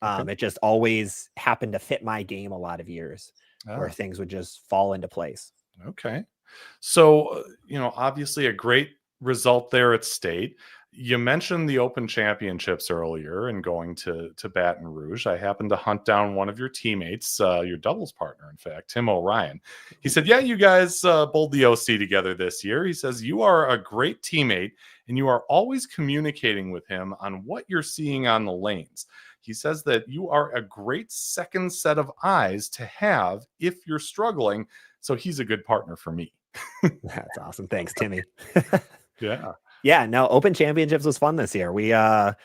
It just always happened to fit my game a lot of years where things would just fall into place. Okay. So, obviously a great result there at state. You mentioned the Open Championships earlier and going to Baton Rouge. I happened to hunt down one of your teammates, your doubles partner, in fact, Tim O'Ryan. He said, yeah, you guys bowled the OC together this year. He says, you are a great teammate and you are always communicating with him on what you're seeing on the lanes. He says that you are a great second set of eyes to have if you're struggling. So he's a good partner for me. That's awesome. Thanks, Timmy. Yeah. Yeah, no, Open Championships was fun this year. We our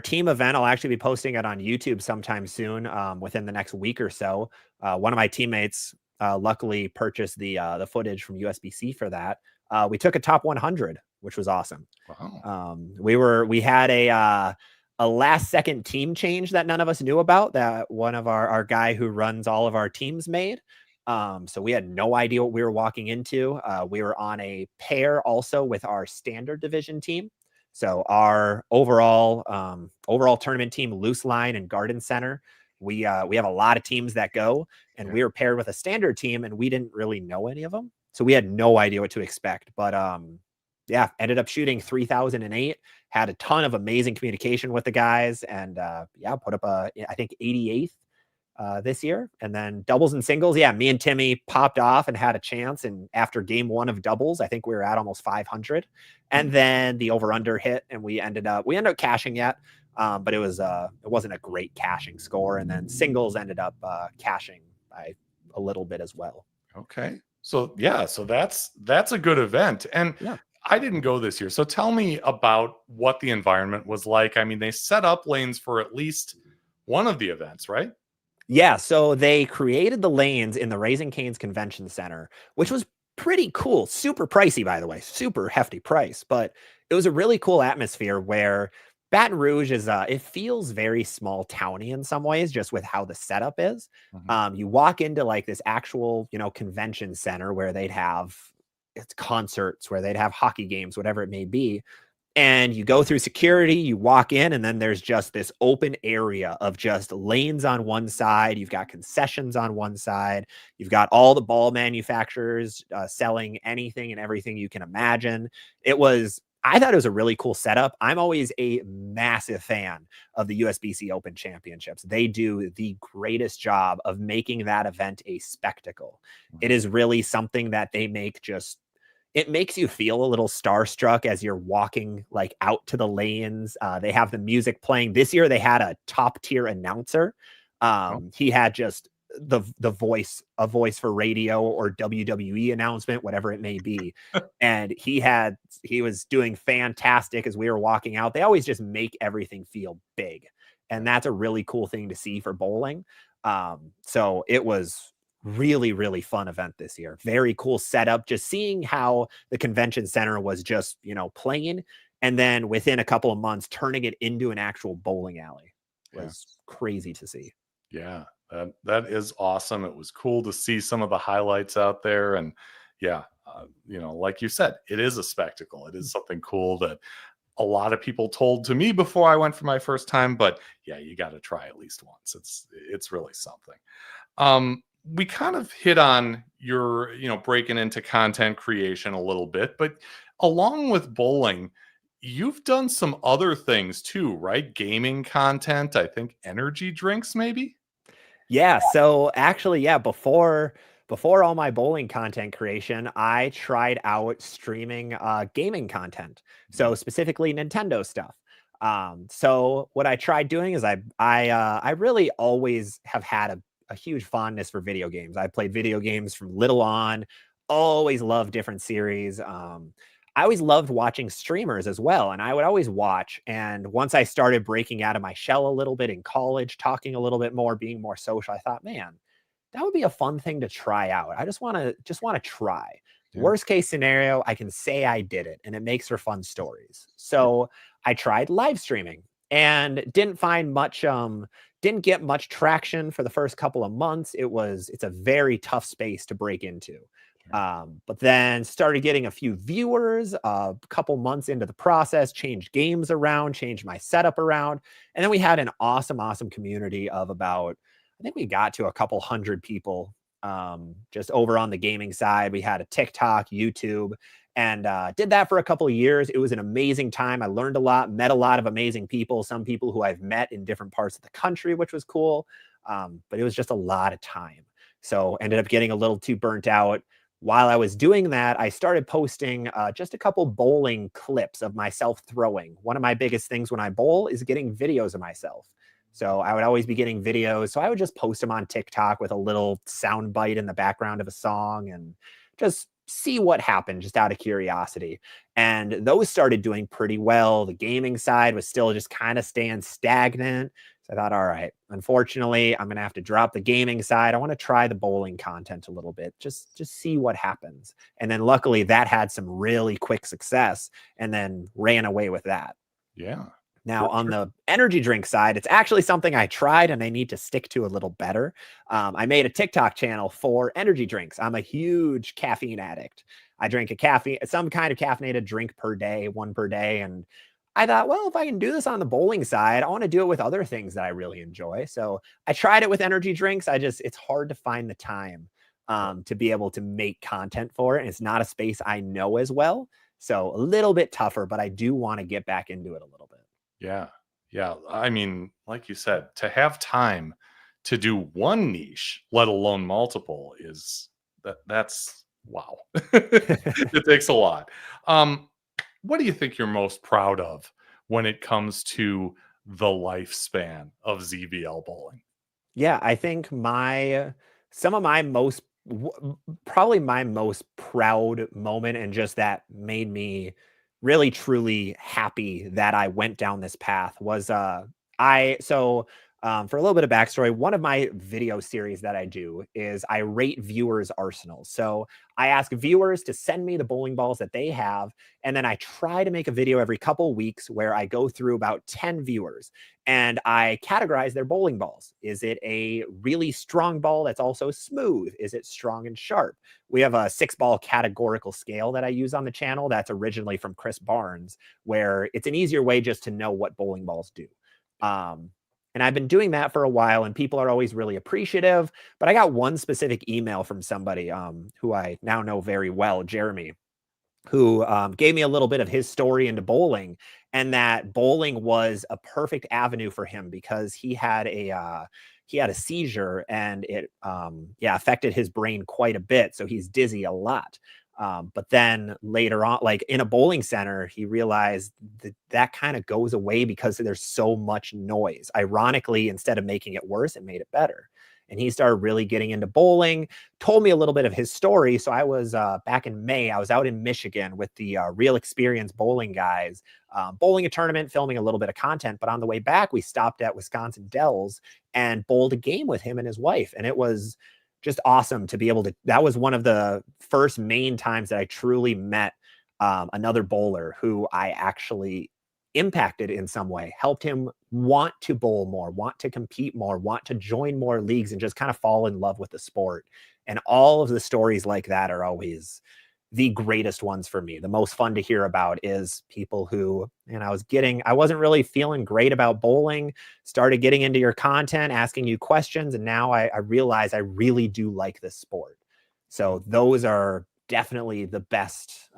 team event, I'll actually be posting it on YouTube sometime soon, within the next week or so. One of my teammates luckily purchased the footage from USBC for that. We took a top 100, which was awesome. Wow. We had a last second team change that none of us knew about, that one of our guy who runs all of our teams made. So we had no idea what we were walking into. We were on a pair also with our standard division team. So our overall tournament team, Loose Line and Garden Center, we have a lot of teams that go, and we were paired with a standard team, and we didn't really know any of them. So we had no idea what to expect, but ended up shooting 3,008, had a ton of amazing communication with the guys, and put up I think 88th this year. And then doubles and singles, me and Timmy popped off and had a chance, and after game 1 of doubles, I think we were at almost 500, and then the over under hit, and we ended up cashing yet, but it wasn't a great cashing score, and then singles ended up cashing by a little bit as well. Okay. So that's a good event. And I didn't go this year. So tell me about what the environment was like. I mean, they set up lanes for at least one of the events, right? Yeah. So they created the lanes in the Raising Cane's Convention Center, which was pretty cool. Super pricey, by the way, super hefty price, but it was a really cool atmosphere where Baton Rouge is it feels very small towny in some ways, just with how the setup is. You walk into like this actual, convention center where they'd have it's concerts, where they'd have hockey games, whatever it may be. And you go through security, you walk in, and then there's just this open area of just lanes on one side. You've got concessions on one side. You've got all the ball manufacturers selling anything and everything you can imagine. I thought it was a really cool setup. I'm always a massive fan of the USBC Open Championships. They do the greatest job of making that event a spectacle. It is really something that they make it makes you feel a little starstruck as you're walking like out to the lanes. They have the music playing. This year they had a top tier announcer. He had just a voice for radio or WWE announcement, whatever it may be. And he was doing fantastic as we were walking out. They always just make everything feel big. And that's a really cool thing to see for bowling. So it was really, really fun event this year. Very cool setup. Just seeing how the convention center was just, playing, and then within a couple of months turning it into an actual bowling alley was crazy to see. Yeah, that is awesome. It was cool to see some of the highlights out there. And like you said, it is a spectacle. It is something cool that a lot of people told to me before I went for my first time. But yeah, you got to try at least once. It's really something. We kind of hit on your, breaking into content creation a little bit, but along with bowling, you've done some other things too, right? Gaming content, I think energy drinks, maybe? Yeah. So actually, before all my bowling content creation, I tried out streaming gaming content. So specifically Nintendo stuff. So what I tried doing is I really always have had a huge fondness for video games. I played video games from little on, always loved different series. I always loved watching streamers as well. And I would always watch. And once I started breaking out of my shell a little bit in college, talking a little bit more, being more social, I thought, man, that would be a fun thing to try out. I just want to try. Yeah. Worst case scenario, I can say I did it, and it makes for fun stories. So I tried live streaming and didn't get much traction for the first couple of months. It's a very tough space to break into. But then started getting a few viewers a couple months into the process, changed games around, changed my setup around. And then we had an awesome community of I think we got to a couple hundred people just over on the gaming side. We had a TikTok, YouTube, and did that for a couple of years. It was an amazing time. I learned a lot, met a lot of amazing people, some people who I've met in different parts of the country, which was cool. But it was just a lot of time. So ended up getting a little too burnt out. While I was doing that, I started posting just a couple bowling clips of myself throwing. One of my biggest things when I bowl is getting videos of myself. So I would always be getting videos. So I would just post them on TikTok with a little sound bite in the background of a song and just see what happened just out of curiosity. And those started doing pretty well. The gaming side was still just kind of staying stagnant. So I thought, all right, unfortunately, I'm going to have to drop the gaming side. I want to try the bowling content a little bit, just see what happens. And then luckily that had some really quick success and then ran away with that. Yeah. Now, on the energy drink side, it's actually something I tried and I need to stick to a little better. I made a TikTok channel for energy drinks. I'm a huge caffeine addict. I drink some kind of caffeinated drink per day, one per day. And I thought, well, if I can do this on the bowling side, I want to do it with other things that I really enjoy. So I tried it with energy drinks. It's hard to find the time to be able to make content for it. And it's not a space I know as well. So a little bit tougher, but I do want to get back into it a little bit. Yeah. Yeah. I mean, like you said, to have time to do one niche, let alone multiple, that's wow. It takes a lot. What do you think you're most proud of when it comes to the lifespan of ZVL Bowling? Yeah, I think probably my most proud moment, and just that made me really truly happy that I went down this path, was For a little bit of backstory, one of my video series that I do is I rate viewers' arsenals. So I ask viewers to send me the bowling balls that they have, and then I try to make a video every couple weeks where I go through about 10 viewers and I categorize their bowling balls. Is it a really strong ball that's also smooth? Is it strong and sharp? We have a 6-ball categorical scale that I use on the channel that's originally from Chris Barnes, where it's an easier way just to know what bowling balls do. And I've been doing that for a while, and people are always really appreciative. But I got one specific email from somebody who I now know very well, Jeremy, who gave me a little bit of his story into bowling, and that bowling was a perfect avenue for him because he had a seizure, and it affected his brain quite a bit. So he's dizzy a lot. But then later on, like in a bowling center, he realized that kind of goes away because there's so much noise. Ironically, instead of making it worse, it made it better. And he started really getting into bowling, told me a little bit of his story. So I was back in May, I was out in Michigan with the Real Experience Bowling guys, bowling a tournament, filming a little bit of content. But on the way back, we stopped at Wisconsin Dells and bowled a game with him and his wife. And it was just awesome to be able to, that was one of the first main times that I truly met another bowler who I actually impacted in some way, helped him want to bowl more, want to compete more, want to join more leagues, and just kind of fall in love with the sport. And all of the stories like that are always the greatest ones for me. The most fun to hear about is people who, and I wasn't really feeling great about bowling, started getting into your content, asking you questions, and now I realize I really do like this sport. So those are definitely the best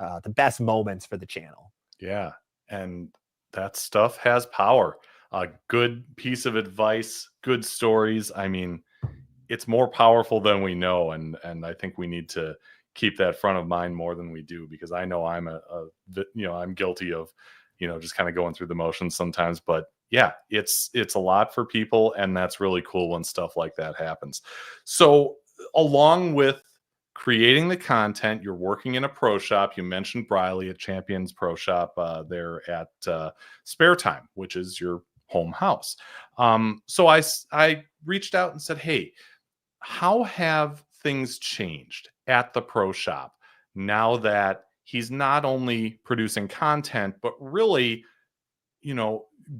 moments for the channel. Yeah. And that stuff has power. A good piece of advice, good stories. I mean, it's more powerful than we know. And I think we need to keep that front of mind more than we do, because I know I'm I'm guilty of, just kind of going through the motions sometimes. But yeah, it's a lot for people, and that's really cool when stuff like that happens. So along with creating the content, you're working in a pro shop. You mentioned Briley at Champions Pro Shop there at Spare Time, which is your home house. So I reached out and said, hey, how have things changed at the pro shop now that he's not only producing content, but really,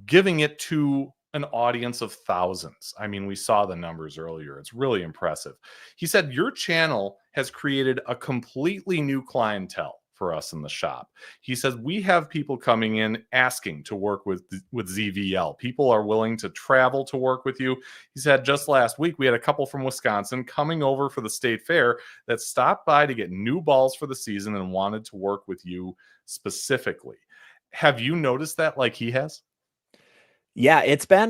giving it to an audience of thousands? I mean, we saw the numbers earlier. It's really impressive. He said your channel has created a completely new clientele for us in the shop. He says we have people coming in asking to work with ZVL. People are willing to travel to work with you. He said just last week we had a couple from Wisconsin coming over for the state fair that stopped by to get new balls for the season and wanted to work with you specifically. Have you noticed that like he has? Yeah, it's been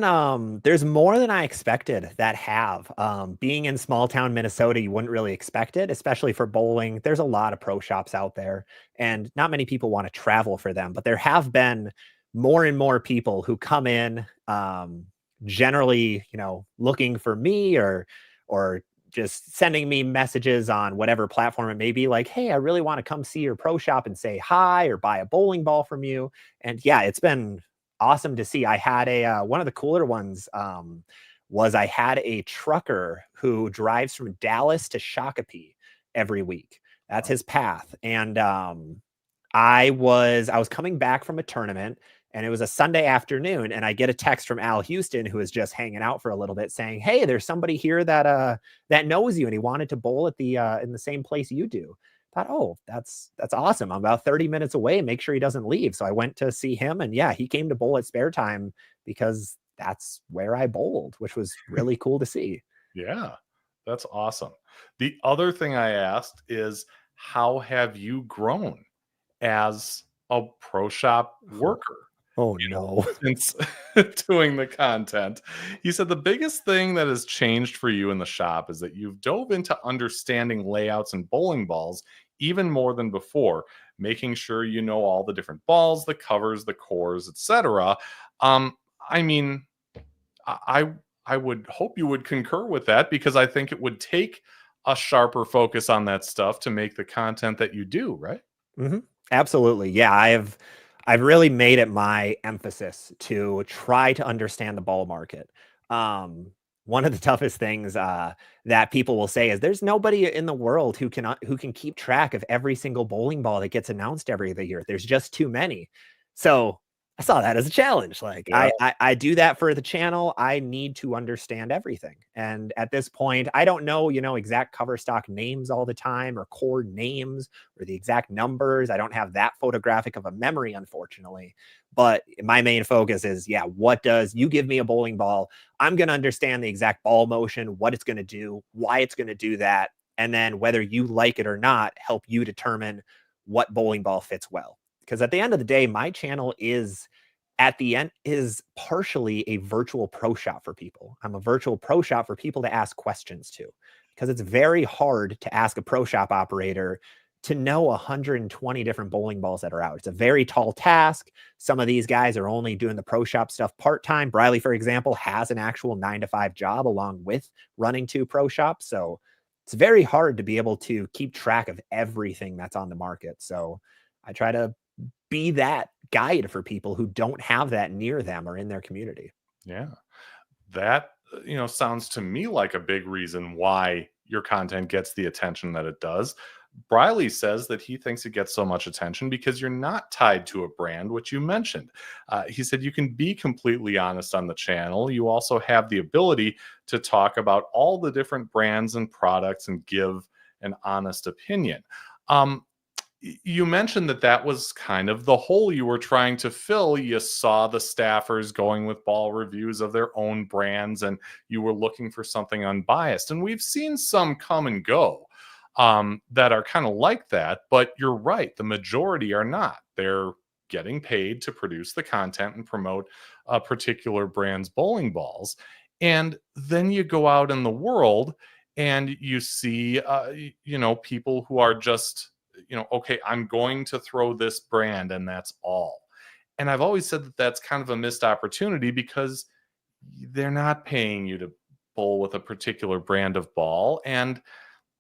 there's more than I expected that have. Being in small town Minnesota, you wouldn't really expect it, especially for bowling. There's a lot of pro shops out there, and not many people want to travel for them, but there have been more and more people who come in, generally, looking for me or just sending me messages on whatever platform it may be, like, hey, I really want to come see your pro shop and say hi or buy a bowling ball from you. And yeah, it's been awesome to see. I had one of the cooler ones was I had a trucker who drives from Dallas to Shakopee every week. That's his path. And I was coming back from a tournament, and it was a Sunday afternoon, and I get a text from Al Houston, who was just hanging out for a little bit, saying, hey, there's somebody here that knows you, and he wanted to bowl at the in the same place you do. Thought, oh, that's awesome. I'm about 30 minutes away. Make sure he doesn't leave. So I went to see him, and yeah, he came to bowl at Spare Time because that's where I bowled, which was really cool to see. Yeah, that's awesome. The other thing I asked is, how have you grown as a pro shop worker? Oh no. Since doing the content. He said the biggest thing that has changed for you in the shop is that you've dove into understanding layouts and bowling balls even more than before, making sure you know all the different balls, the covers, the cores, etc. I mean, I would hope you would concur with that, because I think it would take a sharper focus on that stuff to make the content that you do, right? Mm-hmm. Absolutely. Yeah, I've really made it my emphasis to try to understand the ball market. One of the toughest things that people will say is there's nobody in the world who can keep track of every single bowling ball that gets announced every other year. There's just too many. So I saw that as a challenge. Like Yeah. I do that for the channel. I need to understand everything. And at this point, I don't know, exact cover stock names all the time or core names or the exact numbers. I don't have that photographic of a memory, unfortunately. But my main focus is, what does you give me a bowling ball? I'm going to understand the exact ball motion, what it's going to do, why it's going to do that. And then whether you like it or not, help you determine what bowling ball fits well. Because at the end of the day, my channel is partially a virtual pro shop for people. I'm a virtual pro shop for people to ask questions to, because it's very hard to ask a pro shop operator to know 120 different bowling balls that are out. It's a very tall task. Some of these guys are only doing the pro shop stuff part-time. Briley, for example, has an actual 9-to-5 job along with running 2 pro shops. So it's very hard to be able to keep track of everything that's on the market. So I try to be that guide for people who don't have that near them or in their community. Yeah. That, sounds to me like a big reason why your content gets the attention that it does. Briley says that he thinks it gets so much attention because you're not tied to a brand, which you mentioned. He said you can be completely honest on the channel. You also have the ability to talk about all the different brands and products and give an honest opinion. You mentioned that was kind of the hole you were trying to fill. You saw the staffers going with ball reviews of their own brands, and you were looking for something unbiased. And we've seen some come and go that are kind of like that. But you're right, the majority are not. They're getting paid to produce the content and promote a particular brand's bowling balls. And then you go out in the world and you see, people who are just, okay, I'm going to throw this brand and that's all. And I've always said that that's kind of a missed opportunity because they're not paying you to bowl with a particular brand of ball. And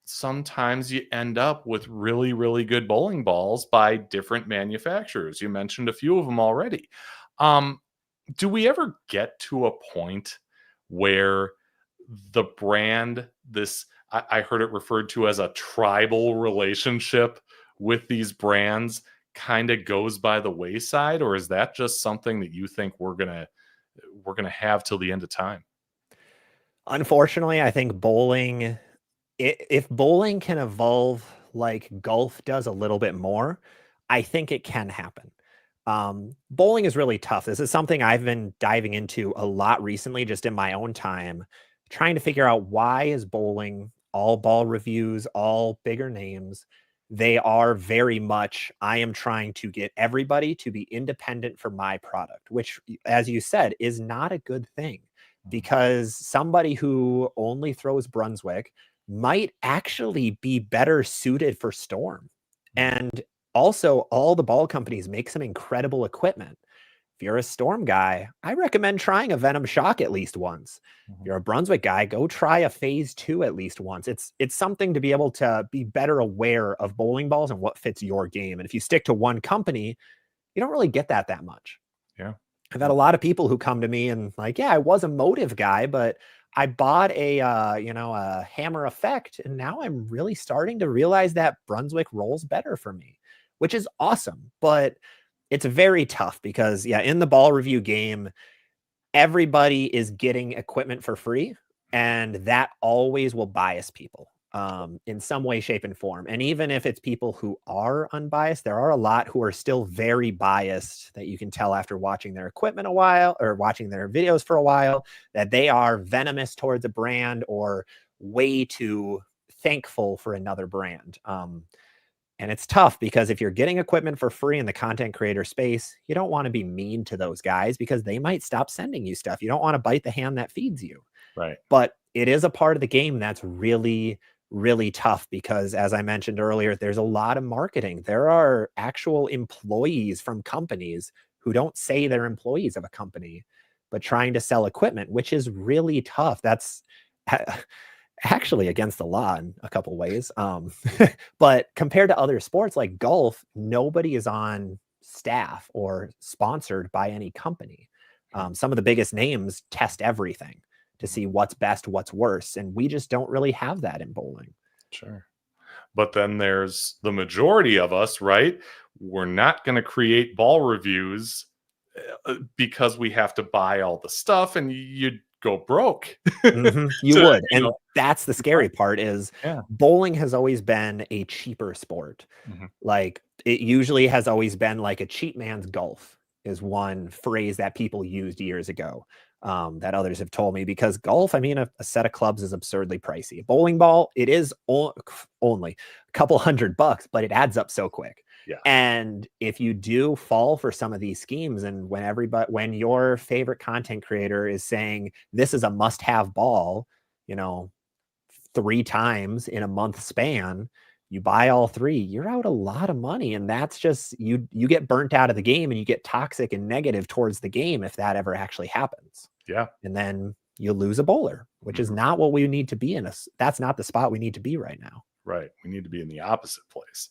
sometimes you end up with really, really good bowling balls by different manufacturers. You mentioned a few of them already. Do we ever get to a point where the brand, I heard it referred to as a tribal relationship with these brands, kind of goes by the wayside? Or is that just something that you think we're gonna have till the end of time? Unfortunately, I think bowling, if bowling can evolve like golf does a little bit more, I think it can happen. Bowling is really tough. This is something I've been diving into a lot recently, just in my own time, trying to figure out why is bowling all ball reviews, all bigger names. They are very much, I am trying to get everybody to be independent for my product, which, as you said, is not a good thing, because somebody who only throws Brunswick might actually be better suited for Storm. And also, all the ball companies make some incredible equipment. If you're a Storm guy, I recommend trying a Venom Shock at least once. If you're a Brunswick guy, go try a Phase 2 at least once. It's something to be able to be better aware of bowling balls and what fits your game. And if you stick to one company, you don't really get that much. Yeah. I've had a lot of people who come to me and like, I was a Motive guy, but I bought a Hammer Effect, and now I'm really starting to realize that Brunswick rolls better for me, which is awesome. But it's very tough because, in the ball review game, everybody is getting equipment for free, and that always will bias people in some way, shape, and form. And even if it's people who are unbiased, there are a lot who are still very biased that you can tell after watching their equipment a while or watching their videos for a while that they are venomous towards a brand or way too thankful for another brand. And it's tough because if you're getting equipment for free in the content creator space, you don't want to be mean to those guys because they might stop sending you stuff. You don't want to bite the hand that feeds you. Right. But it is a part of the game that's really, really tough because, as I mentioned earlier, there's a lot of marketing. There are actual employees from companies who don't say they're employees of a company, but trying to sell equipment, which is really tough. That's actually against the law in a couple ways. But compared to other sports like golf, nobody is on staff or sponsored by any company. Some of the biggest names test everything. to see what's best, what's worse. And we just don't really have that in bowling. Sure. But then there's the majority of us, right? We're not going to create ball reviews because we have to buy all the stuff and you'd go broke. You would. And that's the scary part is Yeah. bowling has always been a cheaper sport. Like it usually has always been like a cheap man's golf is one phrase that people used years ago. That others have told me, because golf, I mean, a set of clubs is absurdly pricey. A bowling ball, it is only a couple $100, but it adds up so quick. Yeah. And if you do fall for some of these schemes, and when your favorite content creator is saying this is a must-have ball, 3 times in a month span, you buy all 3, you're out a lot of money. And that's just, you get burnt out of the game and you get toxic and negative towards the game if that ever actually happens. Yeah. And then you lose a bowler, which is not what we need to be in. That's not the spot we need to be right now. Right. We need to be in the opposite place.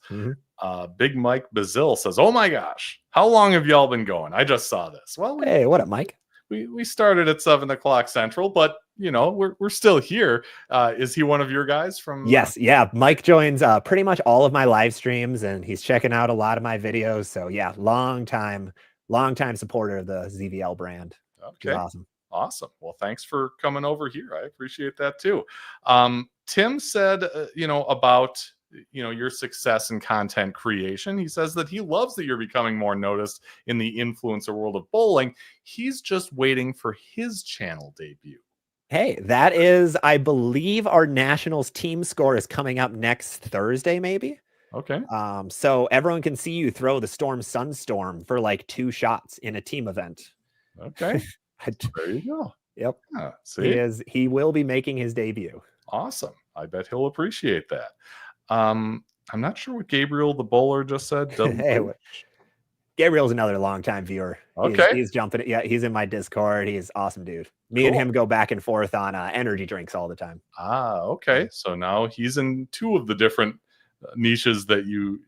Big Mike Bazil says, oh my gosh, how long have y'all been going? I just saw this. Well, Hey, what up, Mike? we started at 7 o'clock Central, but we're still here. Is he one of your guys from? Yes. Yeah. Mike joins pretty much all of my live streams, and he's checking out a lot of my videos. So yeah, long time supporter of the ZVL brand. Okay. Awesome. Well, thanks for coming over here. I appreciate that too. Tim said, about your success in content creation. He says that he loves that you're becoming more noticed in the influencer world of bowling. He's just waiting for his channel debut. Hey, that is, I believe our nationals team score is coming up next Thursday, maybe. Okay. So everyone can see you throw the Storm Sunstorm for like 2 shots in a team event. Okay. There you go. Yep. Yeah, see? He will be making his debut. Awesome. I bet he'll appreciate that. I'm not sure what Gabriel the bowler just said. Hey, Gabriel's another longtime viewer. Okay. He's jumping. Yeah, he's in my Discord. He's awesome, dude. Me and him go back and forth on energy drinks all the time. Okay. So now he's in 2 of the different niches that you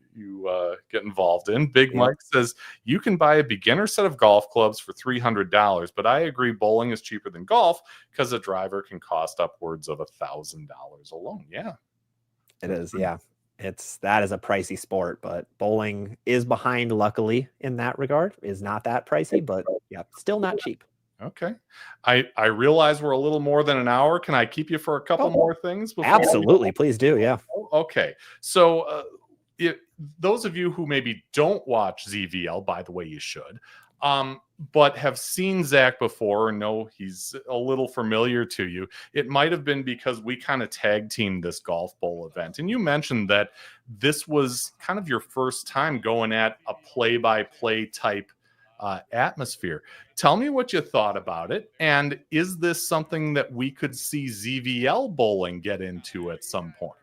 get involved in. Big Mike says you can buy a beginner set of golf clubs for $300, but I agree bowling is cheaper than golf because a driver can cost upwards of $1,000 alone. Yeah, it is. Yeah, that is a pricey sport, but bowling is behind. Luckily, in that regard, is not that pricey, but yeah, still not cheap. Okay. I realize we're a little more than an hour. Can I keep you for a couple more things? Absolutely. Please do. Yeah. Okay. So those of you who maybe don't watch ZVL, by the way, you should, but have seen Zach before or know he's a little familiar to you, it might have been because we kind of tag teamed this golf bowl event. And you mentioned that this was kind of your first time going at a play-by-play type atmosphere. Tell me what you thought about it. And is this something that we could see ZVL bowling get into at some point?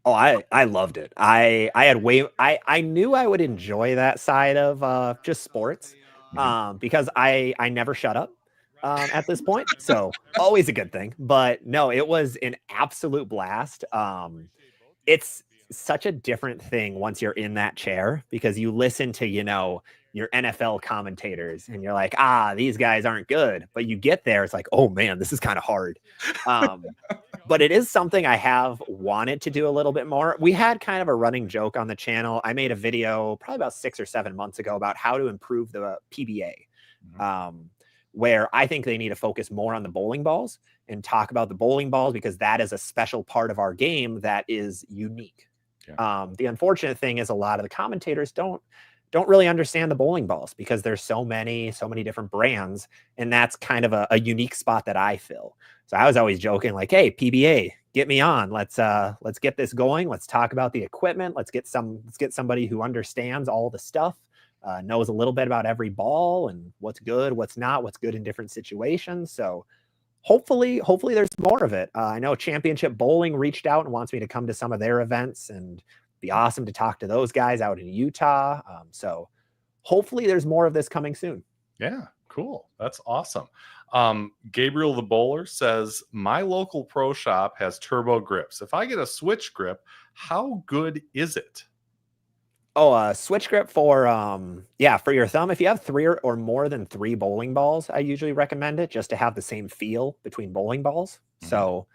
Oh, I loved it. I knew I would enjoy that side of just sports because I never shut up at this point. So always a good thing. But no, it was an absolute blast. It's such a different thing once you're in that chair because you listen to, your NFL commentators and you're like, these guys aren't good. But you get there, it's like, oh man, this is kind of hard. But it is something I have wanted to do a little bit more. We had kind of a running joke on the channel. I made a video probably about 6 or 7 months ago about how to improve the PBA, where I think they need to focus more on the bowling balls and talk about the bowling balls because that is a special part of our game that is unique. Yeah. The unfortunate thing is a lot of the commentators don't really understand the bowling balls because there's so many different brands. And that's kind of a unique spot that I fill. So I was always joking like, hey, PBA, get me on. Let's get this going. Let's talk about the equipment. Let's get somebody who understands all the stuff, knows a little bit about every ball and what's good, what's not, what's good in different situations. So hopefully there's more of it. I know Championship Bowling reached out and wants me to come to some of their events and be awesome to talk to those guys out in Utah. So hopefully there's more of this coming soon. Yeah, cool. That's awesome. Gabriel the bowler says, my local pro shop has turbo grips. If I get a switch grip, how good is it? Oh, switch grip for for your thumb. If you have three or more than three bowling balls, I usually recommend it just to have the same feel between bowling balls. So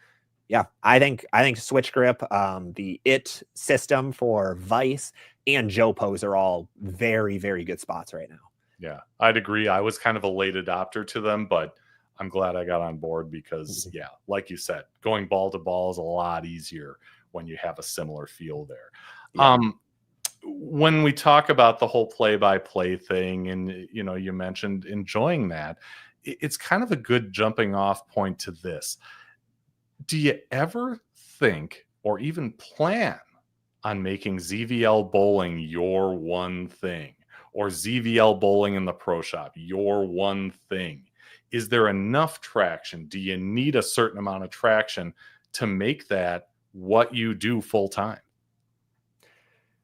yeah, I think switch grip, the it system for Vice and Jopo's are all very, very good spots right now. Yeah, I'd agree. I was kind of a late adopter to them, but I'm glad I got on board because, yeah, like you said, going ball to ball is a lot easier when you have a similar feel there. Yeah. When we talk about the whole play-by-play thing, and you mentioned enjoying that, it's kind of a good jumping off point to this. Do you ever think or even plan on making ZVL bowling your one thing, or ZVL bowling in the pro shop your one thing? Is there enough traction? Do you need a certain amount of traction to make that what you do full time?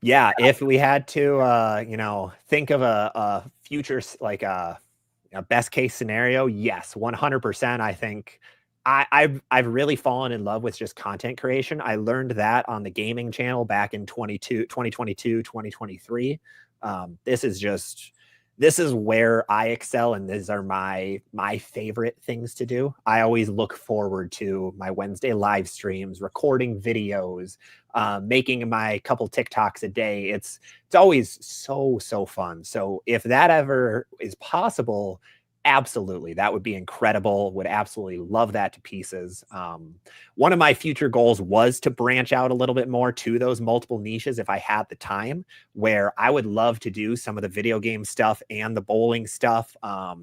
Yeah, if we had to, think of a future like a best case scenario, yes, 100%. I think I've really fallen in love with just content creation. I learned that on the gaming channel back in 2022, 2023. This is where I excel, and these are my favorite things to do. I always look forward to my Wednesday live streams, recording videos, making my couple TikToks a day. It's always so fun. So if that ever is possible, absolutely, that would be incredible. Would absolutely love that to pieces. One of my future goals was to branch out a little bit more to those multiple niches if I had the time, where I would love to do some of the video game stuff and the bowling stuff.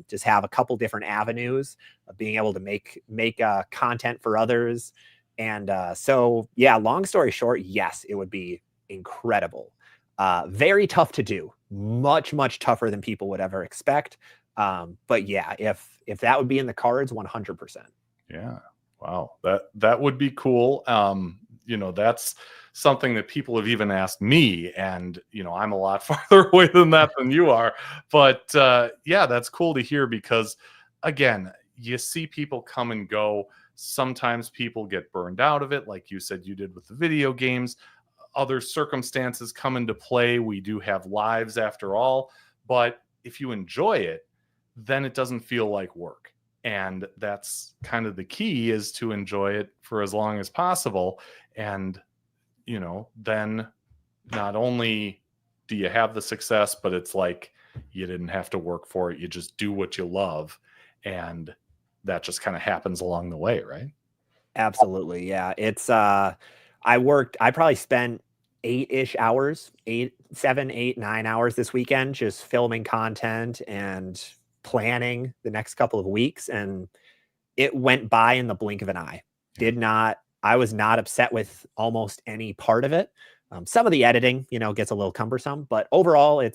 Just have a couple different avenues of being able to make content for others. And so, yeah, long story short, yes, it would be incredible. Very tough to do, much tougher than people would ever expect. But yeah, if that would be in the cards, 100%. Yeah. Wow. That would be cool. That's something that people have even asked me, and I'm a lot farther away than that than you are. But yeah, that's cool to hear because, again, you see people come and go. Sometimes people get burned out of it, like you said you did with the video games. Other circumstances come into play. We do have lives after all. But if you enjoy it, then it doesn't feel like work. And that's kind of the key, is to enjoy it for as long as possible. And, then not only do you have the success, but it's like you didn't have to work for it. You just do what you love. And that just kind of happens along the way, right? Absolutely. Yeah. It's I probably spent 8-ish hours, 7, 8, 9 hours this weekend just filming content and planning the next couple of weeks, and it went by in the blink of an eye. I was not upset with almost any part of it. Some of the editing, gets a little cumbersome, but overall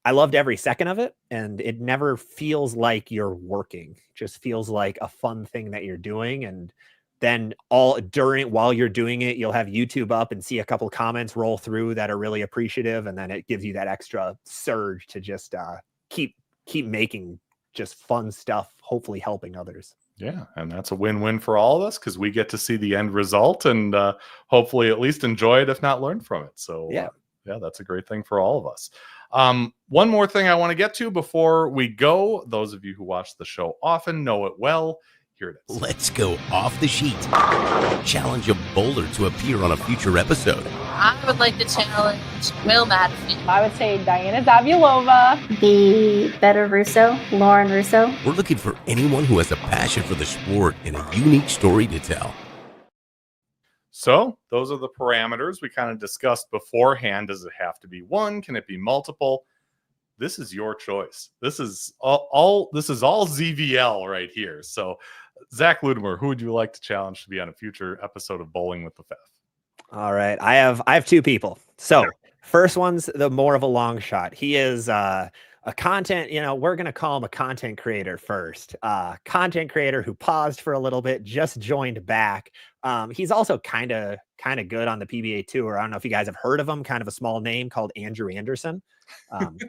I loved every second of it, and it never feels like you're working. It just feels like a fun thing that you're doing. And then while you're doing it, you'll have YouTube up and see a couple of comments roll through that are really appreciative, and then it gives you that extra surge to just keep making just fun stuff, hopefully helping others. Yeah, and that's a win-win for all of us because we get to see the end result and hopefully at least enjoy it, if not learn from it. So yeah, that's a great thing for all of us. One more thing I want to get to before we go. Those of you who watch the show often know it well. Here it is. Let's go off the sheet. Challenge a bowler to appear on a future episode. I would like to challenge Will Madison. I would say Diana Zavulova. The Better Russo, Lauren Russo. We're looking for anyone who has a passion for the sport and a unique story to tell. So those are the parameters we kind of discussed beforehand. Does it have to be one? Can it be multiple? This is your choice. This is all ZVL right here. So Zak Luetmer, who would you like to challenge to be on a future episode of Bowling with the Fef? All right. I have two people. So first one's the more of a long shot. He is a content, we're going to call him a content creator first. Content creator who paused for a little bit, just joined back. He's also kind of good on the PBA tour. I don't know if you guys have heard of him, kind of a small name called Andrew Anderson.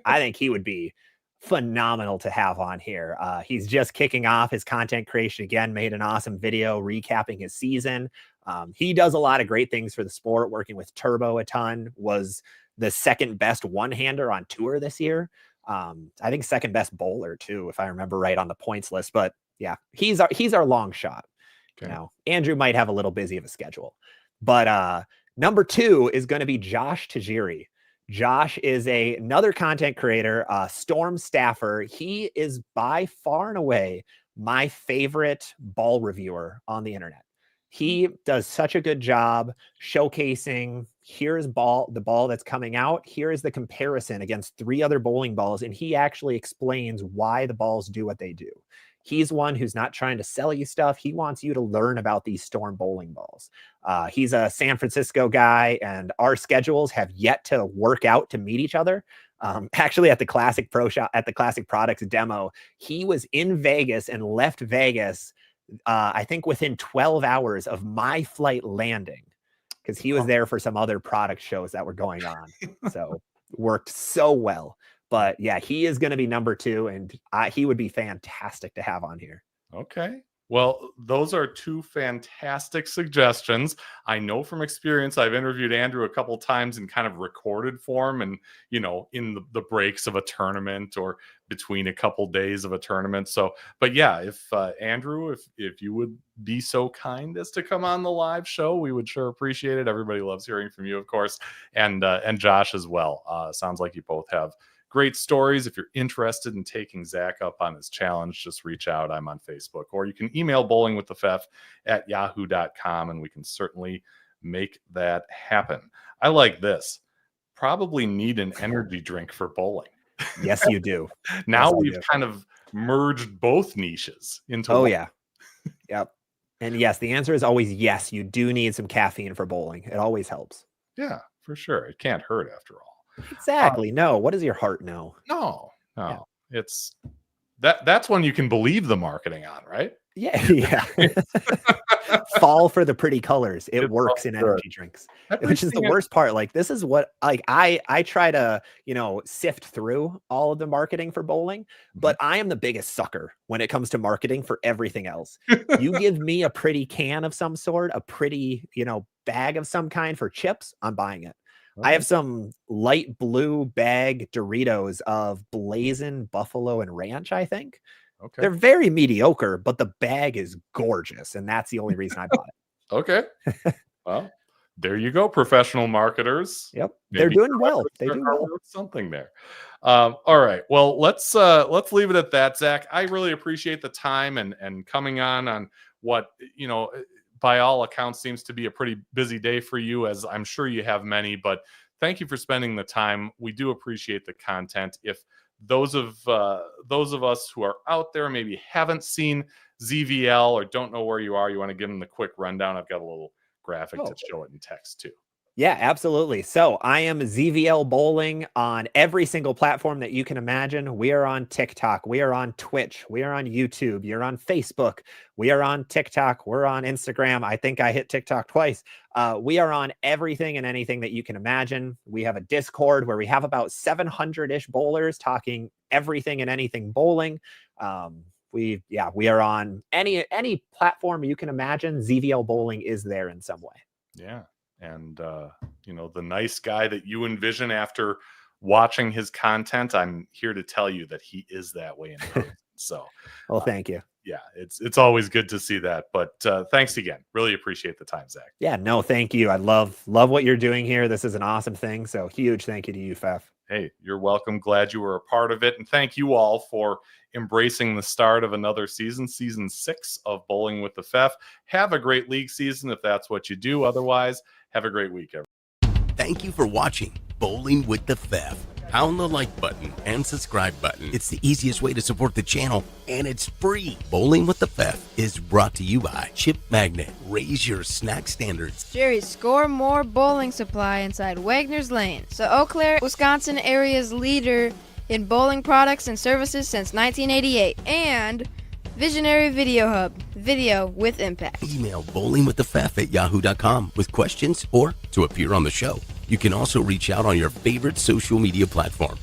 I think he would be phenomenal to have on here. He's just kicking off his content creation again, made an awesome video recapping his season. He does a lot of great things for the sport, working with Turbo a ton, was the second best one-hander on tour this year. I think second best bowler too, if I remember right on the points list. But yeah, he's our long shot. Okay. Now, Andrew might have a little busy of a schedule, but number 2 is going to be Josh Tajiri. Josh is another content creator, Storm staffer. He is by far and away my favorite ball reviewer on the internet. He does such a good job showcasing, here's the ball that's coming out. Here is the comparison against 3 other bowling balls. And he actually explains why the balls do what they do. He's one who's not trying to sell you stuff. He wants you to learn about these Storm bowling balls. He's a San Francisco guy, and our schedules have yet to work out to meet each other. Actually, at the Classic Pro Shop, at the Classic Products demo, he was in Vegas and left Vegas, I think within 12 hours of my flight landing, because he was there for some other product shows that were going on. So worked so well. But yeah, he is going to be number 2, and he would be fantastic to have on here. Okay. Well, those are 2 fantastic suggestions. I know from experience, I've interviewed Andrew a couple times in kind of recorded form and, you know, in the breaks of a tournament or between a couple days of a tournament. So, but yeah, if Andrew, if you would be so kind as to come on the live show, we would sure appreciate it. Everybody loves hearing from you, of course, and Josh as well. Sounds like you both have great stories. If you're interested in taking Zach up on his challenge, just reach out. I'm on Facebook, or you can email bowlingwiththefef@yahoo.com, and we can certainly make that happen. I like this. Probably need an energy drink for bowling. Yes, you do. Now yes, we've kind of merged both niches into one. one. Yeah. Yep. And yes, the answer is always yes. You do need some caffeine for bowling. It always helps. Yeah, for sure. It can't hurt after all. Exactly. No. What does your heart know? No. Yeah. It's that's when you can believe the marketing on, right? Yeah. Yeah. Fall for the pretty colors. It works in energy drinks, which is the worst part. Like, this is what, like, I try to, you know, sift through all of the marketing for bowling, but I am the biggest sucker when it comes to marketing for everything else. You give me a pretty can of some sort, a pretty, you know, bag of some kind for chips, I'm buying it. I have some light blue bag Doritos of Blazin' Buffalo and Ranch, I think. Okay. They're very mediocre, but the bag is gorgeous, and that's the only reason I bought it. Okay. Well, there you go, professional marketers. Yep. They're doing well. They do well. Something there. All right. Well, let's leave it at that, Zach. I really appreciate the time and coming on what, you know, by all accounts seems to be a pretty busy day for you, as I'm sure you have many, but thank you for spending the time. We do appreciate the content. If those of us who are out there maybe haven't seen ZVL or don't know where you are, you want to give them the quick rundown. I've got a little graphic to show it in text too. Yeah, absolutely. So I am ZVL Bowling on every single platform that you can imagine. We are on TikTok. We are on Twitch. We are on YouTube. You're on Facebook. We are on TikTok. We're on Instagram. I think I hit TikTok twice. We are on everything and anything that you can imagine. We have a Discord where we have about 700-ish bowlers talking everything and anything bowling. We are on any platform you can imagine. ZVL Bowling is there in some way. Yeah. And, you know, the nice guy that you envision after watching his content, I'm here to tell you that he is that way in person. So, well, thank you. Yeah, it's always good to see that. But thanks again. Really appreciate the time, Zach. Yeah, no, thank you. I love what you're doing here. This is an awesome thing. So huge thank you to you, Fef. Hey, you're welcome. Glad you were a part of it. And thank you all for embracing the start of another season 6 of Bowling with the Fef. Have a great league season if that's what you do. Otherwise, have a great week, everyone. Thank you for watching Bowling with the Fef. Pound the like button and subscribe button. It's the easiest way to support the channel, and it's free. Bowling with the Fef is brought to you by Chip Magnet. Raise your snack standards. Jerry, score more bowling supply inside Wagner's Lane. So Eau Claire, Wisconsin area's leader in bowling products and services since 1988. And Visionary Video Hub, video with impact. Email bowlingwiththefef@yahoo.com with questions or to appear on the show. You can also reach out on your favorite social media platform.